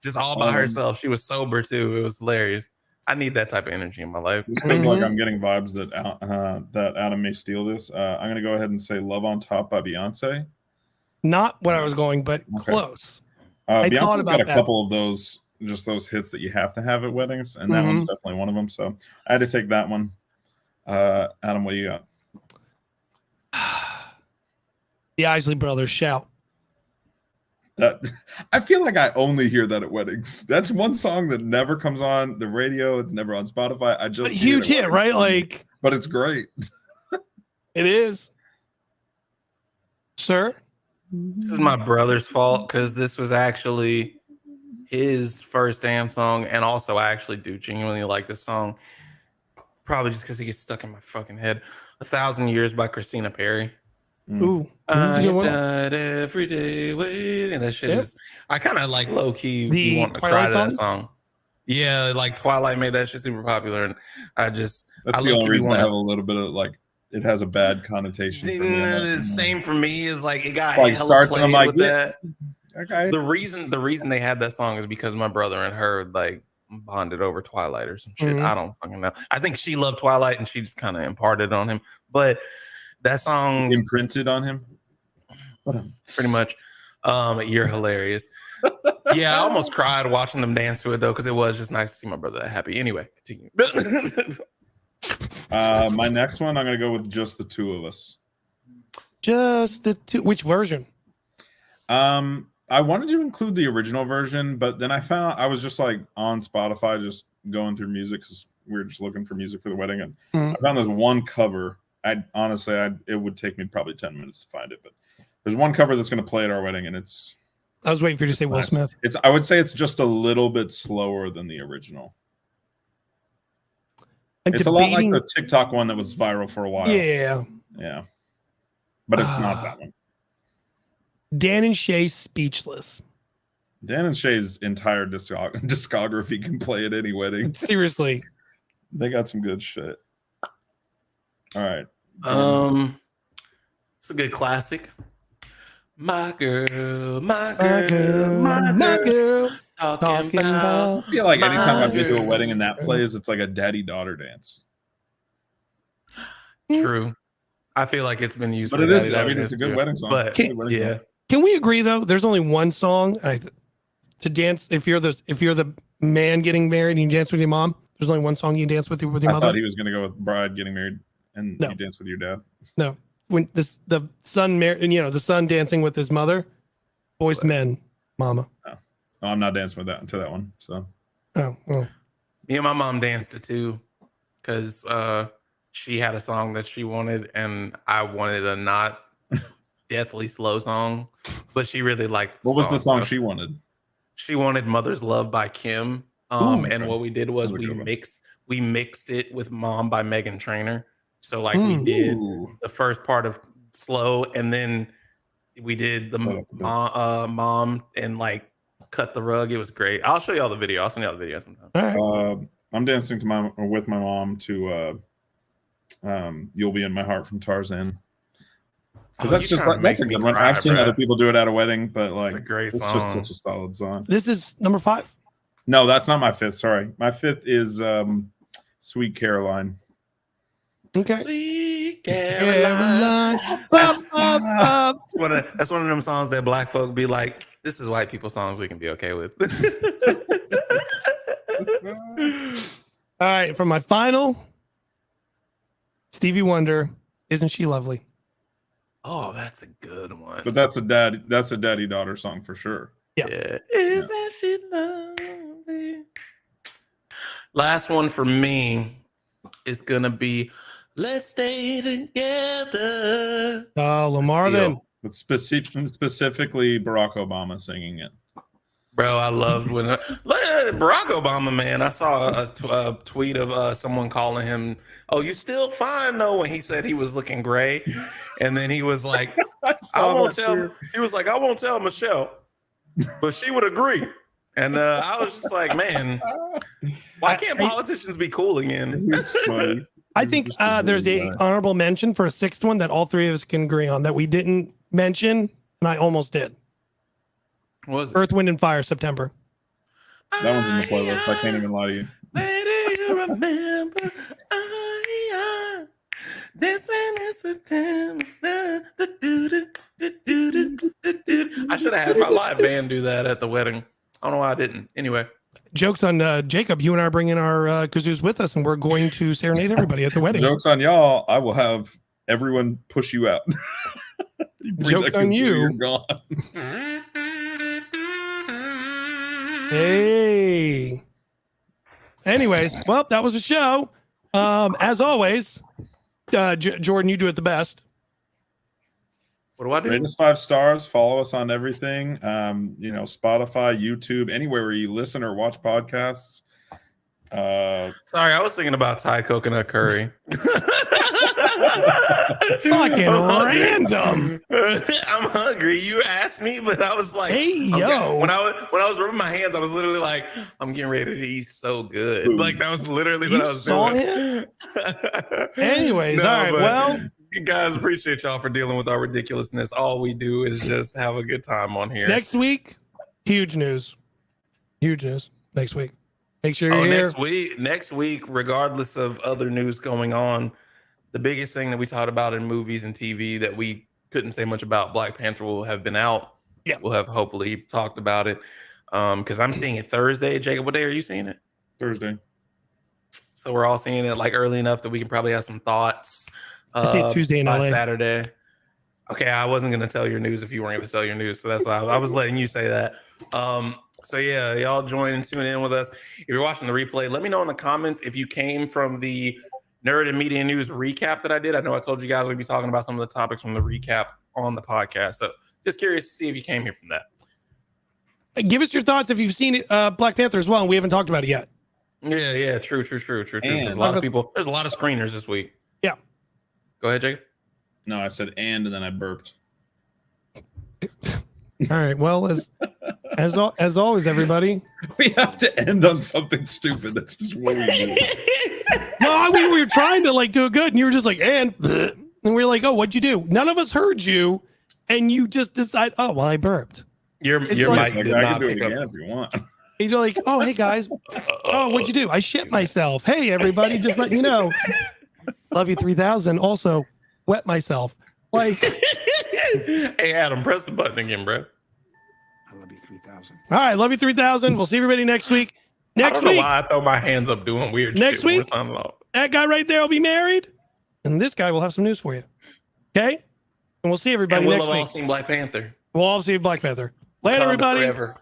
Just all by herself. She was sober too. It was hilarious. I need that type of energy in my life. This feels like I'm getting vibes that Adam may steal this. I'm going to go ahead and say Love on Top by Beyonce. Not what I was going, but close. I thought Beyonce's about got a that. couple of those hits that you have to have at weddings, and that one's definitely one of them. So I had to take that one. Adam, what do you got? The Isley Brothers, Shout. That I feel like I only hear that at weddings. That's one song that never comes on the radio. It's never on Spotify. I just A huge hit, right? Like, but it's great. it is. Sir? This is my brother's fault because this was actually his first damn song, and also I actually do genuinely like this song. Probably just because it gets stuck in my fucking head. 1,000 Years by Christina Perry. Ooh. I died every day waiting. That shit is. I kind of like low key. The You want to cry Twilight to that song? Yeah, like Twilight made that shit super popular, and That's the only reason I have a little bit of like. It has a bad connotation. The same for me is like it got like hella starts and I'm played like, with yeah. that. Okay. The reason they had that song is because my brother and her like bonded over Twilight or some shit. I don't fucking know. I think she loved Twilight and she just kind of imparted on him. But that song imprinted on him. Pretty much. You're hilarious. Yeah, I almost cried watching them dance to it though, because it was just nice to see my brother that happy. Anyway, continue. My next one, I'm gonna go with Just the Two of Us. Just the two. Which version? I wanted to include the original version, but then I was just like on Spotify, just going through music because we were just looking for music for the wedding, and I found this one cover. It would take me probably 10 minutes to find it, but there's one cover that's going to play at our wedding, and it's. I was waiting for you to say Will Smith. I would say it's just a little bit slower than the original. It's a lot like the TikTok one that was viral for a while. Yeah. Yeah. But it's not that one. Dan and Shay, Speechless. Dan and Shay's entire discography can play at any wedding. Seriously. They got some good shit. All right. It's a good classic. My girl, talking about. I feel like anytime I've been to a wedding and that plays, it's like a daddy-daughter dance. True. I feel like it's been used. But it is. I mean, it's a good wedding song. But yeah. Can we agree though? There's only one song to dance. If you're the man getting married and you dance with your mom, there's only one song you dance with your mother. I thought he was going to go with bride getting married and you dance with your dad. No, when the son the son dancing with his mother, boys to men, mama. Oh, I'm not dancing with to that one. So. Oh well. Me and my mom danced it too, because she had a song that she wanted, and I wanted a not deathly slow song, but she really liked. What was the song she wanted? She wanted "Mother's Love" by Kim. And what we did was we mixed it with "Mom" by Meghan Trainor. So like we did the first part of slow, and then we did the mom and like cut the rug. It was great. I'll show y'all the video. I'll send y'all the video sometime. All right. I'm dancing with my mom to "You'll Be in My Heart" from Tarzan. That's a good one. I've seen other people do it at a wedding, but like it's a great song. Just such a solid song. This is number 5. No, that's not my 5th. Sorry, my 5th is "Sweet Caroline." Okay. Sweet Caroline. That's one of them songs that black folk be like, this is white people songs we can be okay with. All right, for my final, Stevie Wonder, "Isn't She Lovely?" Oh, that's a good one. But that's a daddy-daughter song for sure. Yeah. Isn't she lovely? Last one for me is gonna be "Let's Stay Together." Oh, Lamar then. But specifically Barack Obama singing it. Bro, I loved when Barack Obama, man. I saw a tweet of someone calling him, "Oh, you still fine though," when he said he was looking gray, and then he was like, "I won't tell." He was like, "I won't tell Michelle, but she would agree." And I was just like, "Man, why can't politicians be cool again?" I think there's a honorable mention for a 6th one that all 3 of us can agree on that we didn't mention, and I almost did. What was it? Earth, Wind, and Fire, September. That one's in the playlist. I can't even lie to you. remember this ain't September. I should have had my live band do that at the wedding. I don't know why I didn't. Anyway. Jokes on Jacob. You and I are bringing our kazoos with us, and we're going to serenade everybody at the wedding. Jokes on y'all. I will have everyone push you out. You bring Jokes that on kazoo, you. You're gone. Hey. Anyways, well, that was a show. As always, Jordan, you do it the best. What do I do? Rate us 5 stars. Follow us on everything. Spotify, YouTube, anywhere where you listen or watch podcasts. Sorry, I was thinking about Thai coconut curry. Fucking random. I'm hungry. You asked me, but I was like, Hey, okay. yo. When I was rubbing my hands, I was literally like, I'm getting ready to eat so good. Like that was literally what I was saw doing. him? Anyways, No, all right. but- Well, You guys, appreciate y'all for dealing with our ridiculousness. All we do is just have a good time on here. next week, huge news. Huge news next week. Make sure you're here. Next week, regardless of other news going on, the biggest thing that we talked about in movies and TV that we couldn't say much about, Black Panther will have been out. Yeah. We'll have hopefully talked about it. Because I'm seeing it Thursday. Jacob, what day are you seeing it? Thursday. So we're all seeing it like early enough that we can probably have some thoughts. I see it Tuesday in by LA. Saturday. Okay, I wasn't gonna tell your news if you weren't gonna tell your news, so that's why I was letting you say that. So yeah, y'all join and tune in with us. If you're watching the replay, let me know in the comments if you came from the Nerd and Media News recap that I did. I know I told you guys we'd be talking about some of the topics from the recap on the podcast. So just curious to see if you came here from that. Give us your thoughts if you've seen it, Black Panther as well, and we haven't talked about it yet. Yeah, true. There's a lot of people. There's a lot of screeners this week. Yeah. Go ahead, Jacob. No, I said and then I burped. All right. Well, as always, everybody. We have to end on something stupid. That's just what we do. No, we were trying to like do it good, and you were just like, and we were like, oh, what'd you do? None of us heard you, and you just decide, oh, well, I burped. Your It's mic like- did I not can do it pick up. again if you want. And you're like, oh, hey guys, oh, what'd you do? I shit myself. Hey, everybody, just letting you know. Love you 3000. Also, wet myself. Like, Hey, Adam, press the button again, bro. I love you 3000. all right, love you 3000. We'll see everybody next week. I Next don't know week, why I throw my hands up doing weird Next shit when we're week? signing off. that guy right there will be married, and this guy will have some news for you. Okay, and we'll see everybody And we'll next have all week. seen Black Panther. We'll all see Black Panther. Later, Wakanda everybody. Forever.